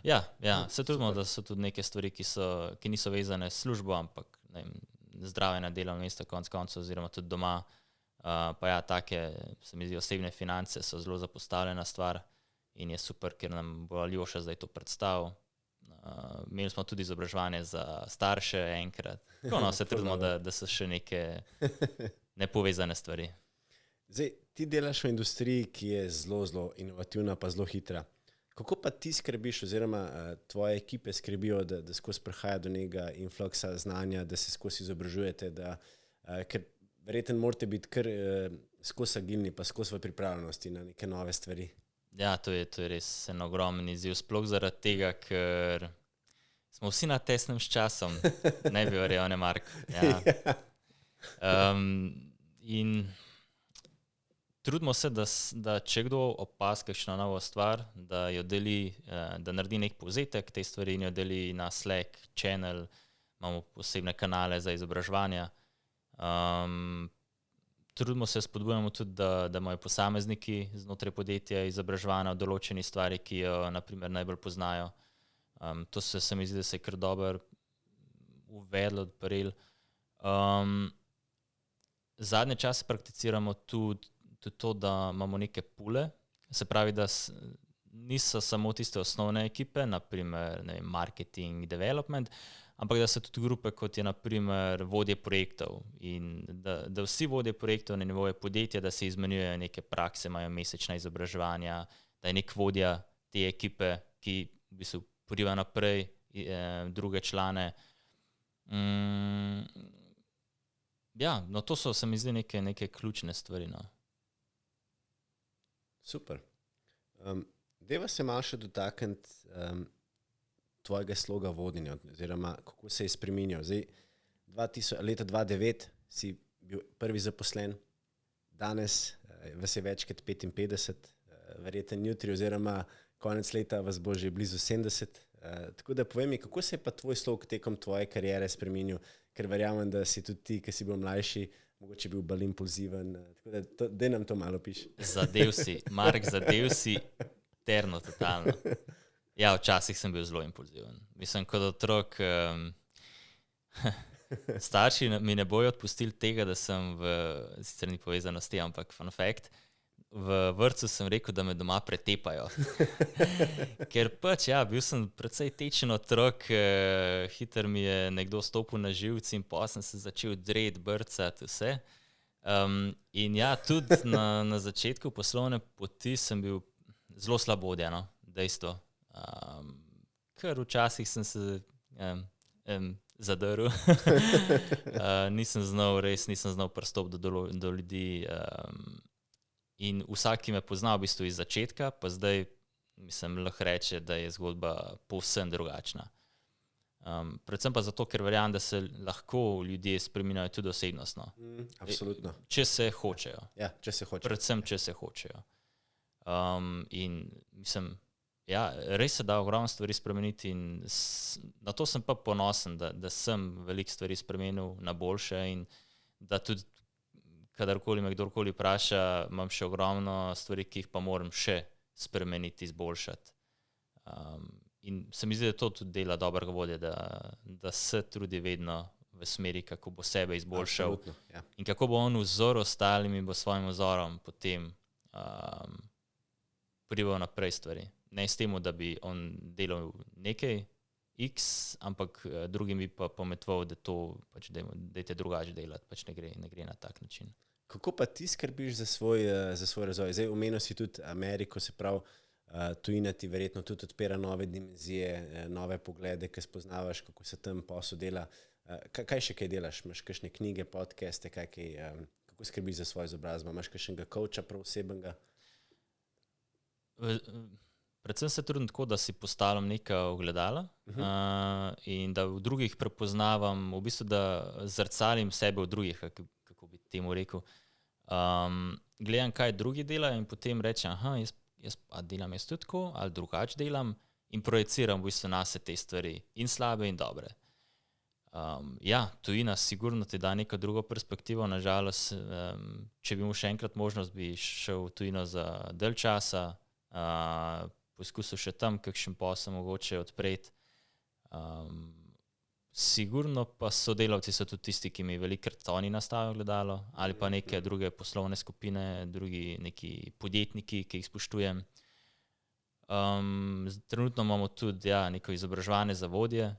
Speaker 2: Ja, se trudimo, da so tudi neke stvari, ki niso vezane s službo, ampak ne vem, zdrave na delovnem mestu konec koncev oziroma tudi doma. Pa ja, take, se mi zdi, osebne finance so zelo zapostavljena stvar in je super, ker nam bo Aljoša zdaj to predstavil. Imeli smo tudi izobraževanje za starše enkrat. Tako, no, se trudimo, da so še neke nepovezane stvari.
Speaker 1: Zdaj, ti delaš v industriji, ki je zelo, zelo inovativna pa zelo hitra. Kako pa ti skrbiš oziroma tvoje ekipe skrbijo, da skozi prihaja do nekega influksa znanja, da se skozi izobražujete, ker verjetno morate biti kar skozi agilni pa skozi v pripravljenosti na neke nove stvari.
Speaker 2: Ja, to je res en ogromen izziv, sploh zaradi tega, ker smo vsi na tesnem s časom, ne bi verjel, ne Mark. Ja. In trudimo se, da če kdo opazi kakšno novo stvar, da jo deli, da naredi nek povzetek te stvari in jo deli na Slack, channel, imamo posebne kanale za izobraževanja. Trudimo se, spodbujamo tudi, da imajo posamezniki znotraj podjetja izobraževanja o določeni stvari, ki jo naprimer najbolj poznajo. To se mi zdi, da se je kar dobro uvedlo, odprl. Zadnje čase prakticiramo tudi to, da imamo neke pule, se pravi, da niso samo tiste osnovne ekipe, naprimer marketing, development, ampak da so tudi grupe, kot je naprimer vodje projektov in da vsi vodje projektov na nivoju podjetja, da se izmenjujejo neke prakse, imajo mesečna izobraževanja, da je nek vodja te ekipe, ki v bistvu poriva naprej druge člane. Ja, no to so, se mi zdi, neke ključne stvari. No.
Speaker 1: Super. Deva se malo še dotakniti tvojega sloga vodenja, oziroma kako se je spreminjal. Zdaj, leta 2009 si bil prvi zaposlen, danes vas je več kot 55, verjetno jutri oziroma konec leta vas bo že blizu 70. Tako da povej mi, kako se je pa tvoj slog tekom tvoje kariere spreminjal, ker verjamem, da si tudi ti, ki si bil mlajši, mogoče bil bolj impulziven. Tako da daj nam to malo piš.
Speaker 2: Zadev si, Mark, zadev si terno, totalno. Ja, včasih sem bil zelo impulziven. Mislim, kot otrok, Starši mi ne bojo odpustili tega, da sem sicer ni povezano s tem, ampak fun fact, v vrtcu sem rekel, da me doma pretepajo. Ker pač, ja, bil sem precej tečen otrok, hitro mi je nekdo stopil na živce in potem sem se začel dreti, brcati, vse. In ja, tudi na začetku poslovne poti sem bil zelo slabodja, no, dejstvo. Ker včasih sem se zadrl. Nisem znal pristopiti do ljudi. In vsak, ki me pozna v bistvu iz začetka, pa zdaj mislim, lahko reče, da je zgodba povsem drugačna. Predvsem pa zato, ker verjamem, da se lahko ljudje spreminjajo tudi osebnostno.
Speaker 1: Absolutno.
Speaker 2: Če se hočejo.
Speaker 1: Ja, če se hočejo.
Speaker 2: Predvsem, če se hočejo. In mislim, ja, res se da ogromno stvari spremeniti in na to sem pa ponosen, da sem veliko stvari spremenil na boljše in da tudi kadarkoli me kdorkoli vpraša, imam še ogromno stvari, ki jih pa moram še spremeniti, izboljšati. In se mi zdi, da to tudi dela dobrega vodja, da se trudi vedno v smeri, kako bo sebe izboljšal.
Speaker 1: Absolutno, ja.
Speaker 2: In kako bo on vzor ostalim in bo svojim vzorom potem prival naprej stvari. Ne s tem, da bi on delal nekaj X, ampak drugim bi pa pometoval, da to pač dajte drugače delati, pač ne gre na tak način.
Speaker 1: Kako pa ti skrbiš za svoj razvoj? Zdaj omenil si tudi Ameriko, se pravi, tujina ti verjetno tudi odpira nove dimenzije, nove poglede, ki spoznavaš, kako se tam posel dela. Kaj še kaj delaš? Imaš kakšne knjige, podcaste, kako skrbiš za svojo izobrazbo? Imaš kakšnega coacha prav osebnega?
Speaker 2: Predvsem se trudim tako, da si postavljam neka ogledala in da v drugih prepoznavam, v bistvu, da zrcalim sebe v drugih, kako bi temu rekel. Gledam, kaj drugi delajo in potem rečem, jaz delam jaz tudi tako ali drugače delam in projeciram v bistvu nase te stvari, in slabe in dobre. Ja, tujina sigurno ti da neko drugo perspektivo, nažalost, če bi imel še enkrat možnost, bi šel v tujino za dalj časa, poskusil še tam kakšen posel mogoče odpreti. Sigurno pa sodelavci so tudi tisti, ki mi velikokrat oni nastavijo gledalo, ali pa neke druge poslovne skupine, drugi neki podjetniki, ki jih spoštujem. Trenutno imamo tudi neko izobraževanje za vodje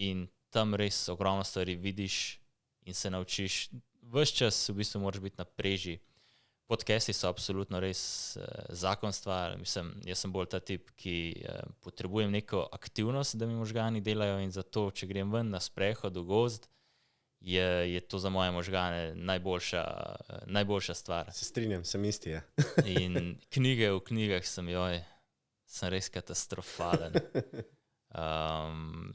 Speaker 2: in tam res ogromno stvari vidiš in se naučiš. Ves čas v bistvu moraš biti na preži. Podcasti so absolutno res zakon stvar. Mislim, jaz sem bolj ta tip, ki potrebujem neko aktivnost, da mi možgani delajo in zato, če grem ven na sprehod v gozd, je to za moje možgane najboljša stvar.
Speaker 1: Se strinjam, sem isti, ja.
Speaker 2: In v knjigah sem res katastrofalen.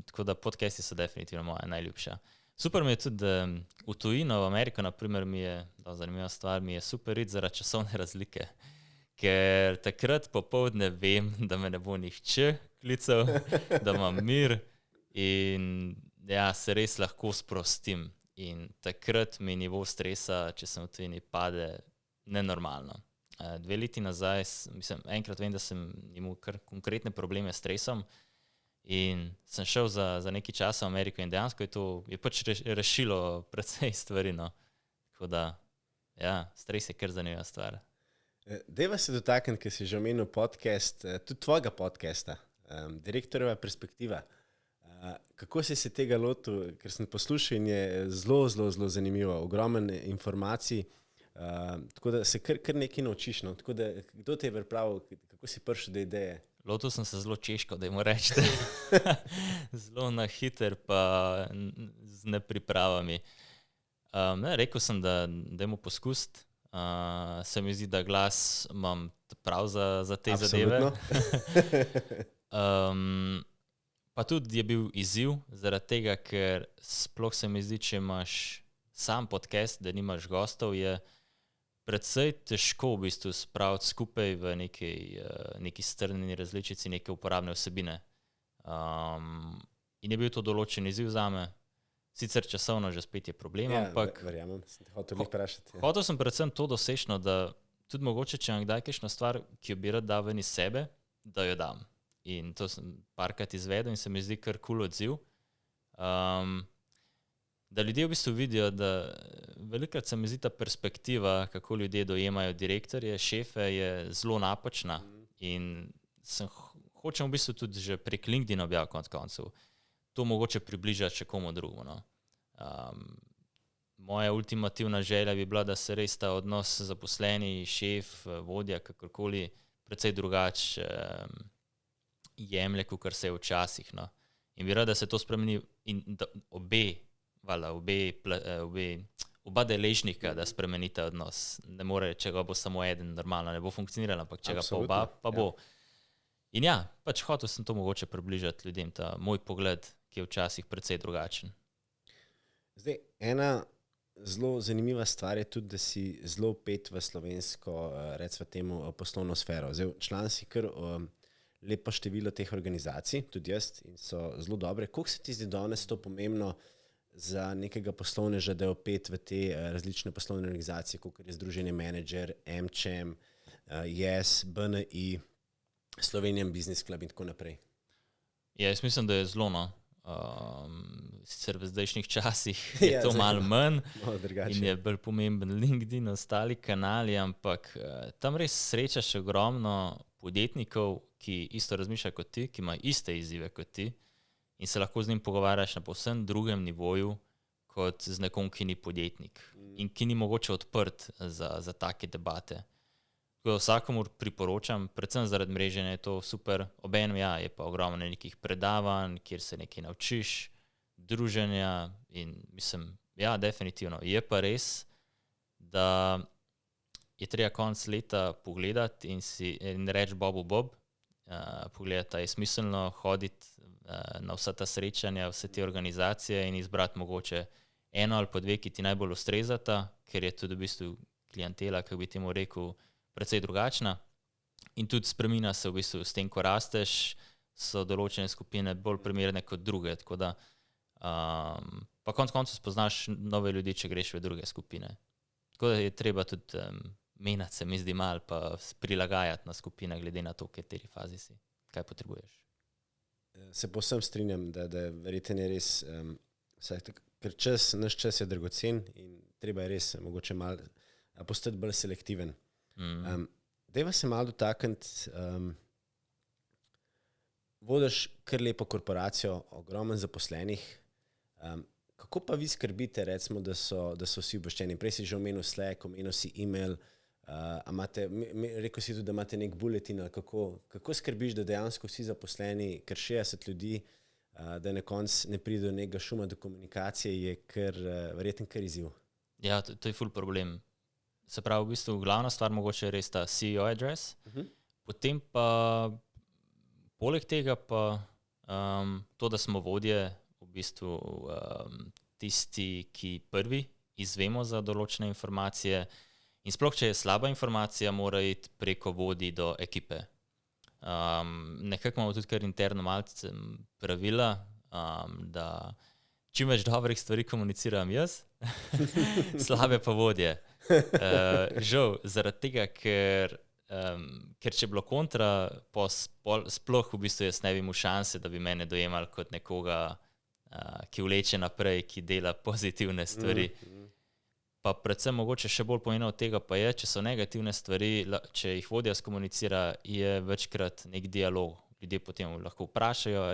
Speaker 2: Tako da podcasti so definitivno moja najljubša. Super mi je tudi, da v tujino, v Ameriko, naprimer, zanimiva stvar, mi je super iti zaradi časovne razlike, ker takrat popoldne vem, da me ne bo nihče klical, da imam mir in se res lahko sprostim. In takrat mi nivo stresa, če sem v tujini, pade nenormalno. 2 leti nazaj, enkrat vem, da sem imel kar konkretne probleme s stresom, in sem šel za nekaj časa v Ameriko in dejansko je pač rešilo precej stvari, no. Tako da, stres je kar zanimiva stvar.
Speaker 1: Dajva se dotakniti, ker si že omenil podcast, tudi tvojega podcasta, Direktorjeva perspektiva. Kako si se tega lotil, ker sem poslušal in je zelo zanimivo, ogromen informacij, tako da se kar nekaj naučiš, no. Tako da, kdo te je pripravil, kako si prišel do ideje?
Speaker 2: Lotil sem se zelo češko, da jim rečete. Zelo na hiter pa z nepripravami. Rekel sem, da dajmo poskusiti. Se mi zdi, da glas imam prav za te zadeve. Pa tudi je bil izziv zaradi tega, ker sploh se mi zdi, če imaš sam podcast, da nimaš gostov, je predvsej težko v bistvu spraviti skupaj v neki strnjeni različici neke uporabne vsebine. In je bil to določen izziv zame. Sicer časovno že spet je problem, ampak
Speaker 1: verjamem, sem te hotel vprašati.
Speaker 2: Hotel sem predvsem to dosečno, da tudi mogoče, če imam kdaj kakšna stvar, ki jo bi rad dal ven iz sebe, da jo dam. In to sem parkrat izvedel in se mi zdi kar cool odziv. da ljudje v bistvu vidijo, da velikokrat se mi zdi ta perspektiva, kako ljudje dojemajo direktorje, šefe, je zelo napačna in hočem v bistvu tudi že prek LinkedIn objaviti konec koncev. To mogoče približati še komu drugemu. No. Moja ultimativna želja bi bila, da se res ta odnos zaposleni, šef, vodja, kakorkoli, precej drugače jemlje, kot se je včasih. No. In bi rad, da se to spremeni in da oba deležnika, da spremenite odnos. Ne more, če ga bo samo eden, normalno ne bo funkcioniral, ampak če
Speaker 1: Absolutno,
Speaker 2: ga pa oba, pa bo. In ja, pač hotel sem to mogoče približati ljudem, ta moj pogled, ki je včasih precej drugačen.
Speaker 1: Zdaj, ena zelo zanimiva stvar je tudi, da si zelo pet v slovensko, recimo temu, poslovno sfero. Zdaj, član si kar lepo število teh organizacij, tudi jaz, in so zelo dobre. Koliko se ti zdi danes to pomembno za nekega poslovneža, da je opet v te različne poslovne organizacije, kot je Združenje Manager, MČM, YES, BNI, Slovenian Business Club in tako naprej?
Speaker 2: Ja, jaz mislim, da je zelo, no. Sicer v zdajšnjih časih je to malo manj in je bolj pomemben LinkedIn, ostali kanali, ampak tam res srečaš ogromno podjetnikov, ki isto razmišljajo kot ti, ki imajo iste izzive kot ti in se lahko z njim pogovarjaš na povsem drugem nivoju, kot z nekom, ki ni podjetnik in ki ni mogoče odprt za take debate. Vsakomur priporočam, predvsem zaradi mreženja je to super. Obenem je pa ogromno nekih predavanj, kjer se nekaj naučiš, druženja in mislim, definitivno. Je pa res, da je treba konec leta pogledati in reči Bob, pogledati, je smiselno hoditi na vsa ta srečanja, vse te organizacije in izbrati mogoče eno ali pa dve, ki ti najbolj ustrezata, ker je tudi v bistvu klientela, kako bi temu rekel, precej drugačna in tudi spreminja se v bistvu s tem, ko rasteš, so določene skupine bolj primerne kot druge, tako da pa konec koncev spoznaš nove ljudi, če greš v druge skupine. Tako da je treba tudi menjati se mi zdi malo, pa prilagajati na skupine, glede na to, v kateri fazi si, kaj potrebuješ.
Speaker 1: Se povsem strinjam, da verjetno je res, ker naš čas je dragocen in treba je res mogoče malo postati bolj selektiven. Dajva se malo dotakniti, vodiš kar lepo korporacijo, ogromno zaposlenih. Kako pa vi skrbite, recimo, da so vsi obveščeni? Prej si že omenil Slack, omenil si email, rekel si tudi, da imate nek bulletin, ali kako skrbiš, da dejansko vsi zaposleni, ker 60 ljudi, da na koncu ne pride do nekega šuma do komunikacije, je verjetno kar izziv.
Speaker 2: Ja, to je ful problem. Se pravi, v bistvu glavna stvar mogoče je res ta CEO address, potem pa poleg tega pa to, da smo vodje, v bistvu tisti, ki prvi izvemo za določene informacije in sploh, če je slaba informacija, mora iti preko vodij do ekipe. Nekako imamo tudi kar interno malce pravila, da čim več dobrih stvari komuniciram jaz, slabe pa vodje. Žal, zaradi tega, ker če je bilo kontra, sploh v bistvu jaz ne bi imel šanse, da bi mene dojemali kot nekoga, ki vleče naprej, ki dela pozitivne stvari. Pa predvsem mogoče še bolj pomembno od tega pa je, če so negativne stvari, če jih vodja skomunicira, je večkrat nek dialog. Ljudje potem lahko vprašajo,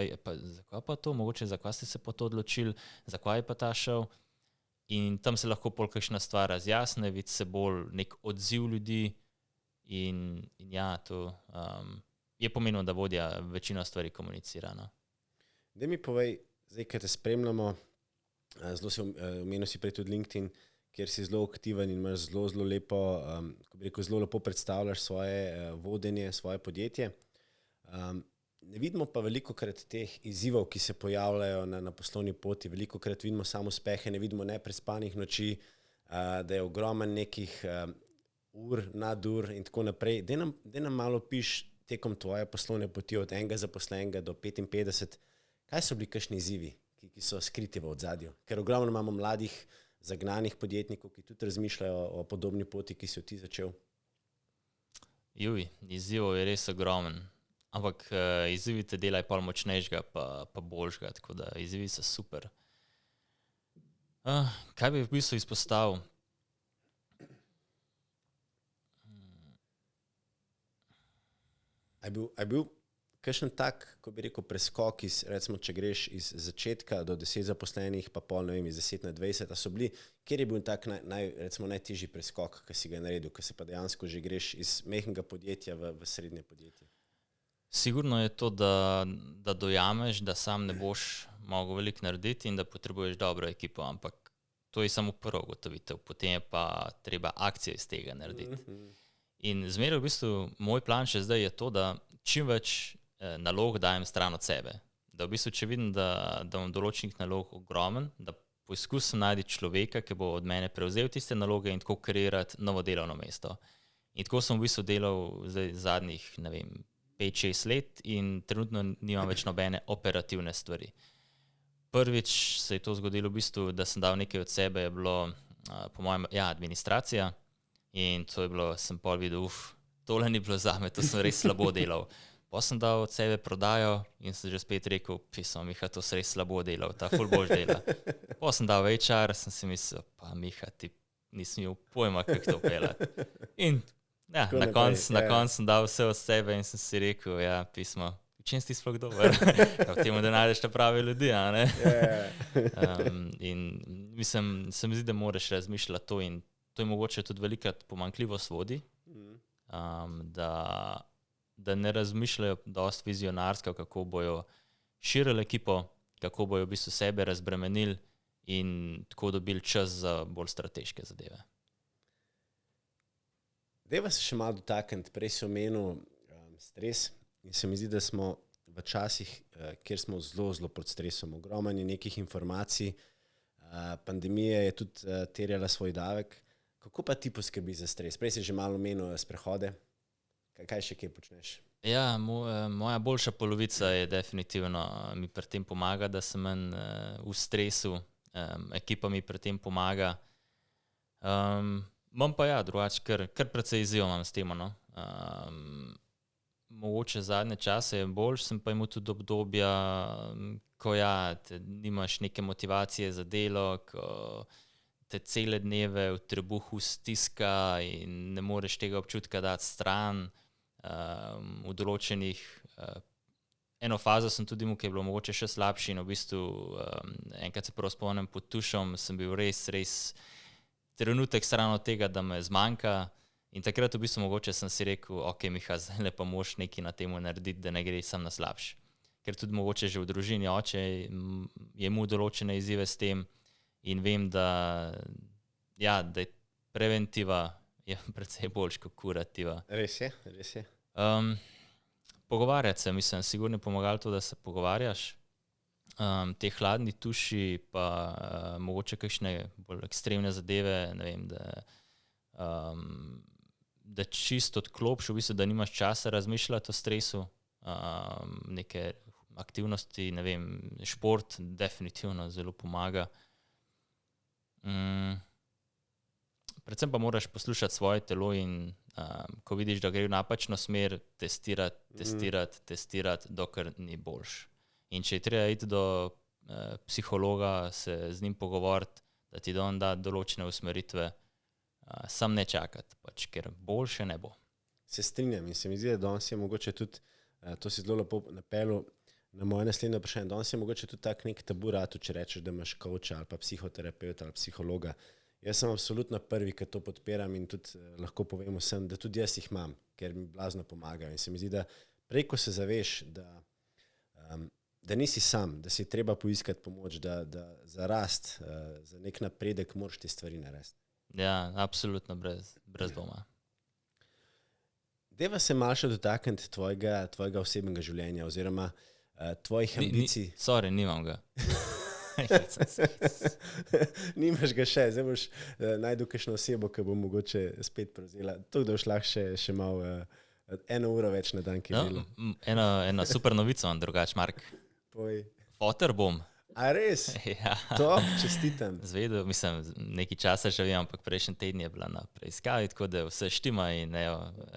Speaker 2: zakaj pa to, mogoče zakaj ste se pa to odločili, zakaj je pa ta šel. In tam se lahko pol kakšna stvar razjasne, vidi se bolj nek odziv ljudi in to je pomenilo, da vodja večino stvari komunicira. No.
Speaker 1: Daj mi povej, zdaj, ker te spremljamo, zelo si omenil si prej tudi LinkedIn, kjer si zelo aktiven in imaš zelo lepo, ko bi rekel, zelo lepo predstavljaš svoje vodenje, svoje podjetje. Ne vidimo pa velikokrat teh izzivov, ki se pojavljajo na poslovni poti. Velikokrat vidimo samo uspehe, ne vidimo neprespanih noči, da je ogromen nekih ur, nadur in tako naprej. Daj nam malo piš tekom tvoje poslovne poti od enega zaposlenega do 55. Kaj so bili kakšni izzivi, ki so skriti v odzadju? Ker ogromno imamo mladih, zagnanih podjetnikov, ki tudi razmišljajo o podobni poti, ki si jo ti začel.
Speaker 2: Izzivov je res ogromen. Ampak izzivi te delajo pol močnejšega pa boljšega, tako da izzivi so super. Kaj bi v bistvu izpostavil?
Speaker 1: A je bil kakšen tak, ko bi rekel, preskok iz, recimo, če greš iz začetka do 10 zaposlenih, pa pol, ne vem, iz 10 na 20, a so bili, kjer je bil tak najtežji preskok, ki si ga naredil, ko se pa dejansko že greš iz mehkega podjetja v srednje podjetje?
Speaker 2: Sigurno je to, da dojameš, da sam ne boš mogel veliko narediti in da potrebuješ dobro ekipo, ampak to je samo prvo ugotovitev, potem je pa treba akcijo iz tega narediti. In zmeraj v bistvu moj plan še zdaj je to, da čim več nalog dajem stran od sebe. Da v bistvu, če vidim, da imam določenih nalog ogromen, da poskusim najti človeka, ki bo od mene prevzel tiste naloge in tako kreirati novo delovno mesto. In tako sem v bistvu delal zdaj zadnjih, ne vem, 5-6 let in trenutno nimam več nobene operativne stvari. Prvič se je to zgodilo v bistvu, da sem dal nekaj od sebe, je bilo po mojem, administracija in to je bilo, sem pol videl, tole ni bilo zame, to sem res slabo delal. Pa sem dal od sebe prodajo in sem že spet rekel, pisal, Miha, to si res slabo delal, ta ful boš dela. Pa sem dal HR, sem si mislil, pa Miha, ti nisem imel pojma, kako to pelati. In ja, na koncu sem dal vse od sebe in sem si rekel, ja, pismo, v čem si ti sploh dober? V tem, da najdeš te prave ljudi, a ne? In mislim, se mi zdi, da moraš razmišljati to in to je mogoče tudi velikrat pomanjkljivost vodi, da ne razmišljajo dosti vizionarsko, kako bojo širili ekipo, kako bojo v bistvu sebe razbremenili in tako dobili čas za bolj strateške zadeve.
Speaker 1: Dajva se še malo dotakniti, prej si omenil stres in se mi zdi, da smo v časih, kjer smo zelo pod stresom, ogromno je nekih informacij, pandemija je tudi terjala svoj davek. Kako pa ti poskrbi za stres? Prej si že malo omenil sprehode. Kaj še kaj počneš?
Speaker 2: Ja, moja boljša polovica je definitivno mi pri tem pomaga, da sem manj v stresu, ekipa mi pri tem pomaga. Imam pa ja, drugače, kar precej izziv imam s tem, no. Mogoče zadnje čase je boljš, sem pa imel tudi obdobja, ko ja, nimaš neke motivacije za delo, ko te cele dneve v trebuhu stiska in ne moreš tega občutka dati stran. V določenih, eno fazo sem tudi imel, ki je bilo mogoče še slabši in v bistvu enkrat se prav spomnim pod tušom, sem bil res trenutek stran od tega, da me zmanjka in takrat v bistvu mogoče sem si rekel, ok, Miha, zdaj pa moš nekaj na temu narediti, da ne gre sam na slabš. Ker tudi mogoče že v družini oče je imel določene izzive s tem in vem, da je preventiva je precej boljš kot kurativa.
Speaker 1: Res je.
Speaker 2: Pogovarjati se, mislim, sigurno je pomagalo to, da se pogovarjaš. Te hladni tuši pa mogoče kakšne bolj ekstremne zadeve, ne vem, da čisto odklopiš, v bistvu, da nimaš časa razmišljati o stresu, neke aktivnosti, ne vem, šport definitivno zelo pomaga. Predvsem pa moraš poslušati svoje telo in ko vidiš, da gre v napačno smer, testirati, dokler ni boljš. In če je treba iti do psihologa, se z njim pogovoriti, da ti on da določene usmeritve, sam ne čakati, pač, ker boljše ne bo.
Speaker 1: Se strinjam in se mi zdi, da danes je mogoče tudi, to si zelo lepo napeljal na moje naslednje vprašanje, danes je mogoče tudi tak nek tabu ratu, če rečeš, da imaš coacha ali pa psihoterapeuta ali psihologa. Jaz sem absolutno prvi, ki to podpiram in tudi lahko povem vsem, da tudi jaz jih imam, ker mi blazno pomagajo. In se mi zdi, da prej, ko se zaveš, da nisi sam, da si treba poiskati pomoč, da za rast, za nek napredek moraš te stvari narediti.
Speaker 2: Ja, absolutno, brez dvoma.
Speaker 1: Dajva se malo še dotakniti tvojega osebnega življenja oziroma tvojih ambicij.
Speaker 2: Nimam ga.
Speaker 1: Nimaš ga še, zdaj boš najdel kakšno osebo, ki bo mogoče spet prevzela. To, da boš lahko še malo 1 uro več na dan, ki je bilo.
Speaker 2: Eno super novico imam drugač, Mark.
Speaker 1: Povej.
Speaker 2: Foter bom.
Speaker 1: A res?
Speaker 2: Ja.
Speaker 1: Top, čestitam.
Speaker 2: Zvedel, mislim, nekaj časa že vem, ampak prejšnji teden je bila na preiskavi, tako da vse štima in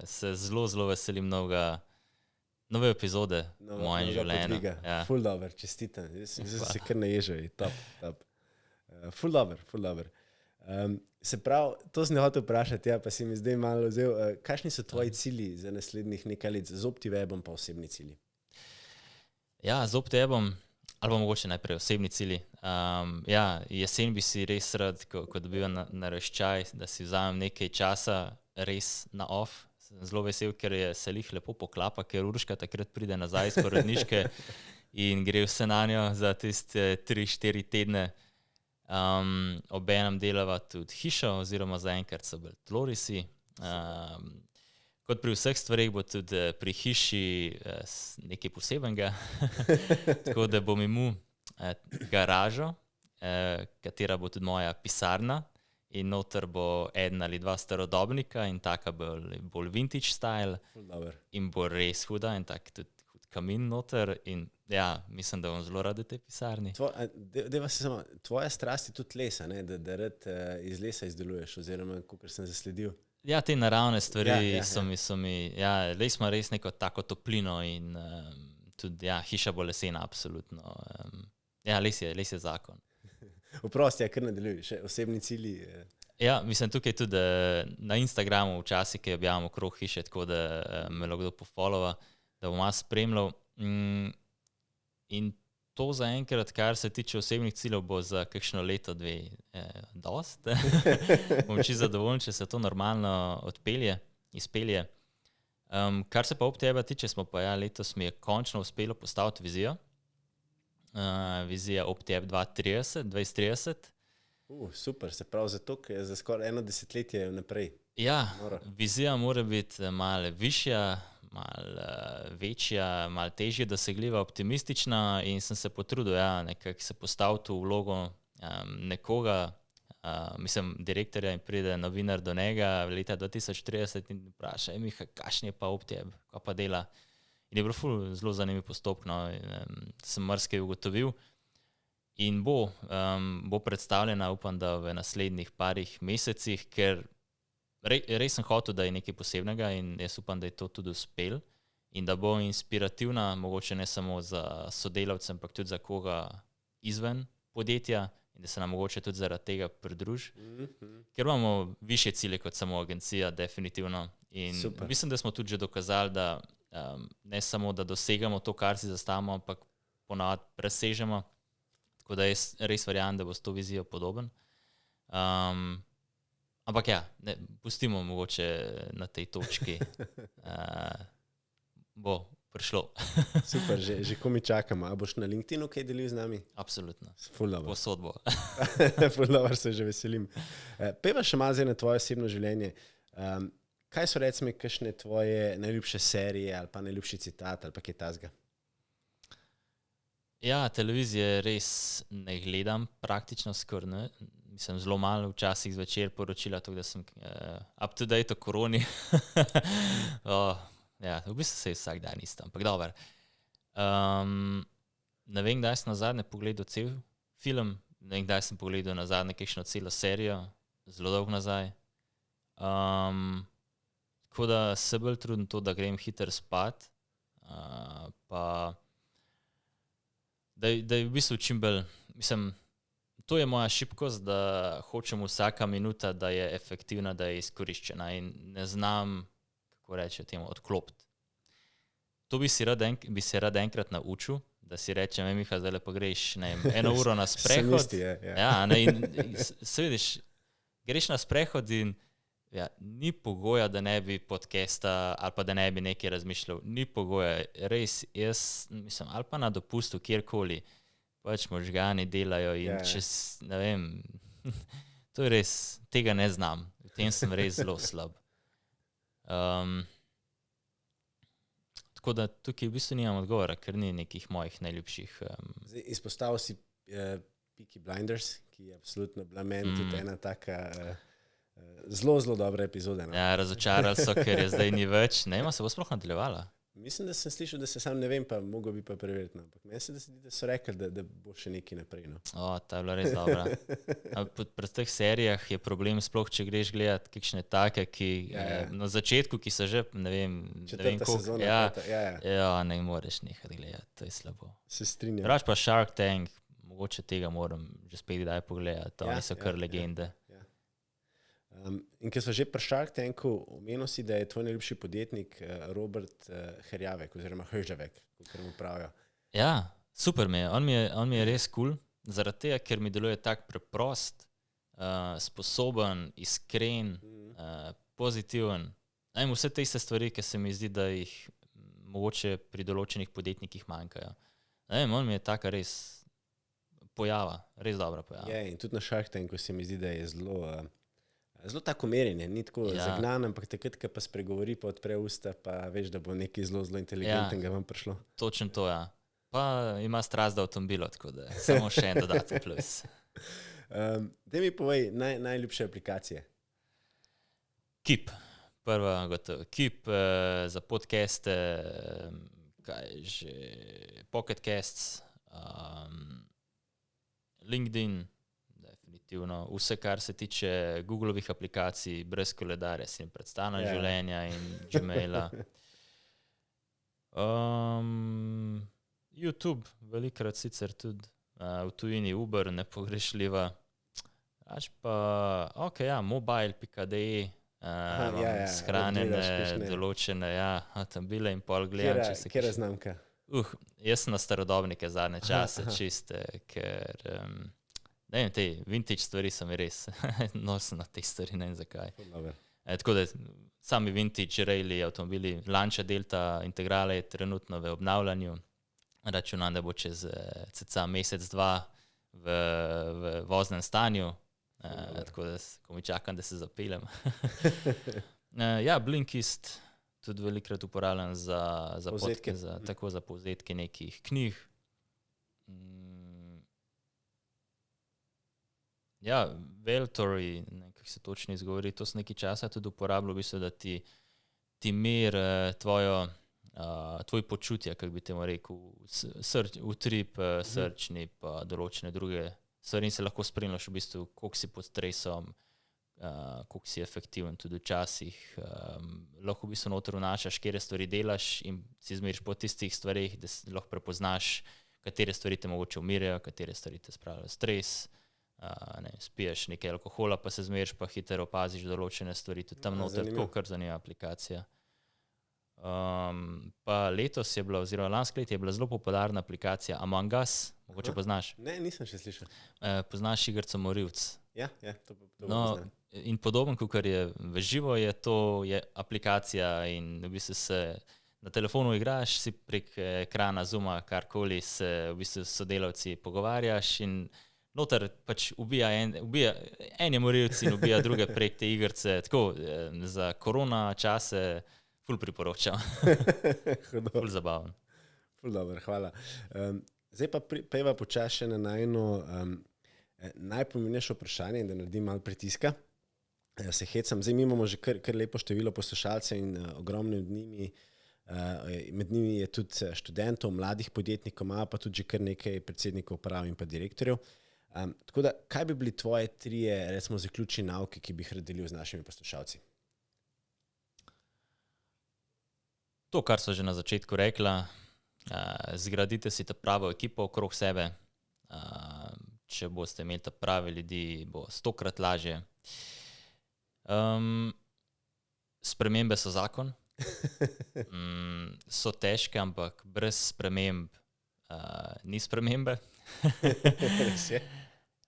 Speaker 2: se zelo veselim nove epizode v mojem življenju.
Speaker 1: Ja. Ful dober, čestitam. Jaz se kar naježil, top. Ful dober. Se pravi, to sem hotel vprašati, ja, pa si mi zdaj malo vzel. Kakšni so tvoji cilji za naslednjih nekaj let z OptiWebom pa osebni cilji?
Speaker 2: Ja, z OptiWebom, ali pa mogoče najprej osebni cilji. Ja, jesen bi si res rad, ko dobivam naraščaj, da si vzamem nekaj časa res na off. Sem zelo vesel, ker se jih lepo poklapa, ker Urška takrat pride nazaj iz porodniške in gre vse na njo za tiste 3-4 tedne. Obenem delava tudi hišo, oziroma zaenkrat so bolj tlorisi. Kot pri vseh stvareh bo tudi pri hiši nekaj posebenega. Tako da bom imel garažo, katera bo tudi moja pisarna, in noter bo 1 ali 2 starodobnika in taka bolj vintage style. In bo res huda in tak tudi hud kamin noter. In ja, mislim, da bom zelo rad v tej pisarni.
Speaker 1: Tvoja strast je tudi lesa, ne? Da rad iz lesa izdeluješ, oziroma kakor sem zasledil.
Speaker 2: Ja, te naravne stvari so mi, ja, les ima res neko tako toplino in tudi, ja, hiša bo lesena, absolutno. Ja, les je zakon.
Speaker 1: Vprosti, kar nadaljuješ, osebni cilji.
Speaker 2: Ja, mislim, tukaj tudi na Instagramu včasih, ki objavljamo okrog hiše, tako da me lahko kdo pofollowa, da bom malo spremljal. In to zaenkrat, kar se tiče osebnih ciljev, bo za kakšno leto, 2 dost. Bom čisto zadovoljen, če se to normalno izpelje. Kar se pa OptiWeba tiče, smo pa letos mi je končno uspelo postaviti vizijo. Vizija OptiWeb 2030.
Speaker 1: Super, se pravi zato, ker je za skoraj 1 desetletje naprej.
Speaker 2: Ja, vizija mora biti malo višja, malo večja, malo težje dosegljiva, optimistična, in sem se potrudil, nekako se postaviti v vlogo nekoga, mislim, direktorja, in pride novinar do njega leta 2030 in vpraša, Miha, kakšen je pa OptiWeb, kaj pa dela? In je bilo zelo zanimiv postopek, no, sem marsikaj ugotovil. In bo predstavljena, upam, da v naslednjih parih mesecih, ker res sem hotel, da je nekaj posebnega, in jaz upam, da je to tudi uspel in da bo inspirativna, mogoče ne samo za sodelavce, ampak tudi za koga izven podjetja, in da se nam mogoče tudi zaradi tega pridruži. Ker imamo višje cilje kot samo agencija, definitivno. In super. Mislim, da smo tudi že dokazali, da ne samo, da dosegamo to, kar si zastavimo, ampak ponavadi presežemo. Tako da jaz res verjamem, da bo s to vizijo podoben. Ampak ja, pustimo mogoče na tej točki. Bo prišlo.
Speaker 1: Super, že ko mi čakamo. A boš na LinkedInu kaj delil z nami?
Speaker 2: Absolutno.
Speaker 1: Posod
Speaker 2: bo.
Speaker 1: Ful dobro, se že veselim. Peva še malo na tvoje osebno življenje. Kaj so recimo kakšne tvoje najljubše serije ali pa najljubši citat ali pa kaj tasga?
Speaker 2: Ja, televizije res ne gledam, praktično skoraj ne. Mislim, zelo malo včasih zvečer poročila, tako da sem up to date o koroni. Ja, v bistvu se je vsak dan isto, ampak dober. Ne vem, kdaj sem nazadnje pogledal cel film, ne vem, kdaj sem pogledal nazadnje kakšno celo serijo, zelo dolgo nazaj. Tako da se bolj trudim to, da grem hiter spat, pa da je v bistvu čim bolj, mislim, to je moja šibkost, da hočem vsaka minuta, da je efektivna, da je izkoriščena, in ne znam, kako reče temu, odklopiti. To bi se rad enkrat naučil, da si rečem, Miha, zdaj pa greš 1 uro na sprehod. Ja, in se vidiš, greš na sprehod in ja, ni pogoja, da ne bi podcasta ali pa da ne bi nekaj razmišljal. Ni pogoja, res, jaz mislim, ali pa na dopustu, kjerkoli, pač možgani delajo in čez, ne vem, to je res, tega ne znam. V tem sem res zelo slab. Tako da tukaj v bistvu nimam odgovora, ker ni nekih mojih najljubših.
Speaker 1: Izpostavil si Peaky Blinders, ki je absolutno bila meni tudi ena taka zelo, zelo dobra epizoda. No?
Speaker 2: Ja, razočarali so, ker je zdaj ni več. Ne, se bo sploh nadaljevala.
Speaker 1: Mislim, da sem slišal, da se sam ne vem, pa mogo bi pa preveriti. No. Ampak meni se da so rekli, da bo še nekaj naprej. No.
Speaker 2: Ta je bila res dobra. Pri teh serijah je problem sploh, če greš gledati kakšne take, ki na začetku, ki so že, ne vem,
Speaker 1: četrta sezona.
Speaker 2: Ja, ne moreš nehati gledati, to je slabo.
Speaker 1: Se strinjam.
Speaker 2: Rač pa Shark Tank, mogoče tega moram že spet kdaj pogledati, oni so kar legende.
Speaker 1: Ja. In ker smo že pri Shark Tanku, omenil si, da je tvoj najljubši podjetnik Robert Herjavec oziroma Hržavec, kot mu pravijo.
Speaker 2: Ja, super mi je. On mi je res cool, zaradi tega, ker mi deluje tak preprost, sposoben, iskren, pozitiven. Vse te iste stvari, ki se mi zdi, da jih mogoče pri določenih podjetnikih manjkajo. On mi je taka res pojava, res dobra pojava.
Speaker 1: Ja, in tudi na Shark Tanku se mi zdi, da je zelo tako merjenje, ni tako zagnan, ampak takrat, ko pa spregovori, pa odpre usta, pa veš, da bo nekaj zelo, zelo inteligentnega vam prišlo.
Speaker 2: Točno to, ja. Pa ima strast do avtomobila, tako da samo še en dodaten plus.
Speaker 1: Daj mi povej najljubše aplikacije.
Speaker 2: Keep. Prva gotovo. Keep za podcaste, kaj že, Pocket Casts, LinkedIn, definitivno. Vse, kar se tiče Googlovih aplikacij, brez koledarja si ne predstavljam življenja in Gmaila. YouTube, velikrat sicer tudi, v tujini Uber, nepogrešljiva. Až pa, mobile.de, shranjene, določene, avtomobile in pol gledam.
Speaker 1: Kjera znamka?
Speaker 2: Jaz sem na starodobnike zadnje čase čiste, ker te vintage stvari so mi res, nosim na te stvari, ne vem zakaj. Tako da sami vintage raili avtomobili, Lancia Delta Integrale je trenutno v obnavljanju. Računam, da bo čez cca mesec, dva v voznem stanju. Tako da ko mi čakam, da se zapeljem. Blinkist tudi velikrat uporabljam za povzetke, tako za povzetke nekih knjig. Veltory, kako se točno izgovori, to sem nekaj časa tudi uporabljal, v bistvu, da ti mer tvoj počutje, kako bi temu rekel, utrip, srčni pa določene druge stvari in se lahko spremljaš v bistvu, koliko si pod stresom, koliko si efektiven tudi včasih. Lahko v bistvu noter vnašaš, kere stvari delaš in si zmeriš po tistih stvarih, da lahko prepoznaš, katere stvari te mogoče umirjajo, katere stvari te spravljajo stres. Spiješ nekaj alkohola, pa se zmeriš, pa hitro opaziš določene stvari. Tudi tam noter, tako kar zanima aplikacija. Pa letos je bila, oziroma lansko leto je bila zelo popularna aplikacija Among Us, mogoče poznaš?
Speaker 1: Ne, nisem še slišal.
Speaker 2: Poznaš igrico Morilc?
Speaker 1: Ja, to poznam.
Speaker 2: In podoben, kakor je v živo, je aplikacija in v bistvu se na telefonu igraš, si prek ekrana Zooma, karkoli se v bistvu sodelavci pogovarjaš in noter pač ubija en je morilc in ubija druge prek te igrice. Tako, za korona čase ful priporočam. Ful zabaven.
Speaker 1: Ful dober, hvala. Zdaj pa pejva počasi na najno najpomembnejše vprašanje, da naredim malo pritiska. Se hecam. Zdaj mi imamo že kar lepo število poslušalcev in ogromno med njimi je tudi študentov, mladih podjetnikov, ima pa tudi že kar nekaj predsednikov uprav in pa direktorjev. Tako da, kaj bi bili tvoje trije, recimo, zaključni nauki, ki bi jih rad delil z našimi poslušalci?
Speaker 2: To, kar so že na začetku rekla, zgradite si ta pravo ekipo okrog sebe. Če boste imeli ta pravi ljudi, bo 100-krat lažje. Spremembe so zakon. So težke, ampak brez sprememb ni spremembe.
Speaker 1: Res je.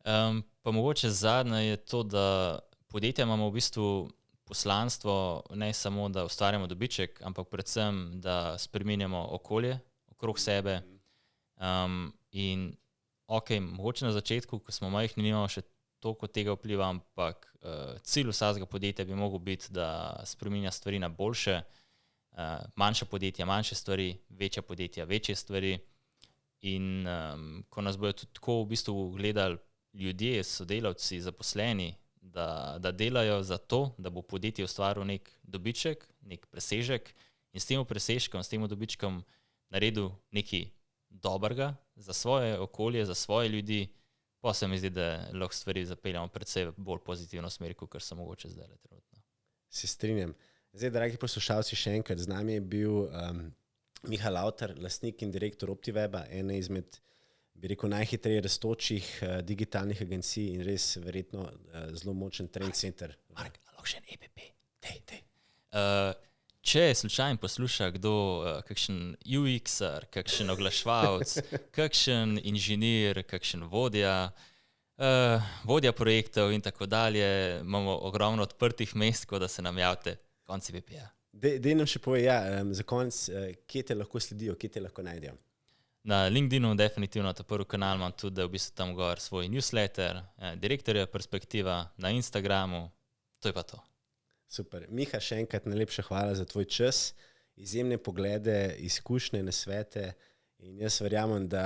Speaker 2: Pa mogoče zadnje je to, da podjetja imamo v bistvu poslanstvo, ne samo, da ustvarjamo dobiček, ampak predvsem, da spreminjamo okolje okrog sebe. In mogoče na začetku, ko smo majhni, nimamo še toliko tega vpliva, ampak cilj vsakega podjetja bi mogel biti, da spreminja stvari na boljše. Manjša podjetja, manjše stvari, večja podjetja, večje stvari. In ko nas bojo tudi tako v bistvu gledali ljudje, sodelavci, zaposleni, da delajo za to, da bo podjetje ustvaril nek dobiček, nek presežek in s tem presežkom, s tem dobičkom naredil nekaj dobrega za svoje okolje, za svoje ljudi, pa se mi zdi, da lahko stvari zapeljamo predvsej bolj pozitivno smer, kot so mogoče zdaj trenutno.
Speaker 1: Se strinjam. Zdaj, dragi poslušalci, še enkrat, z nami je bil Miha Lavtar, lastnik in direktor Optiveba, ene izmed bi rekel, najhitreje rastočih digitalnih agencij in res verjetno zelo močen trend center.
Speaker 2: Mark, lahko še en EPP. Dej. Če slučajno posluša kdo, kakšen UX-ar, kakšen oglaševalc, kakšen inženir, kakšen vodja projektov in tako dalje, imamo ogromno odprtih mest, da se nam javite konci EPP-ja.
Speaker 1: Dej nam še povej, za konec, kje te lahko sledijo, kje te lahko najdejo?
Speaker 2: Na LinkedInu definitivno ta prvi kanal imam tudi, da v bistvu tam gor svoj newsletter, direktorja perspektiva, na Instagramu, to je pa to.
Speaker 1: Super. Miha, še enkrat najlepša hvala za tvoj čas, izjemne poglede, izkušnje, nasvete in jaz verjamem, da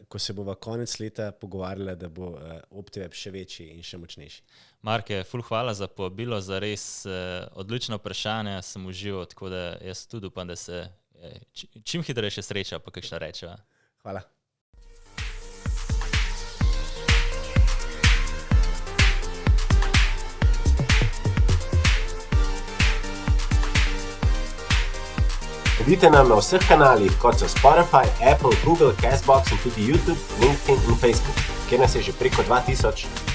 Speaker 1: ko se bova konec leta pogovarjala, da bo OptiWeb še večji in še močnejši.
Speaker 2: Marke, ful hvala za povabilo, za res odlično vprašanje, sem užival, tako da jaz tudi upam, da se čim hitreje še sreča, pa kakšna rečeva.
Speaker 1: Hvala. Sledite nam na vseh kanalih, kot so Spotify, Apple, Google, Castbox in tudi YouTube, LinkedIn in Facebook, kjer nas je že preko 2000.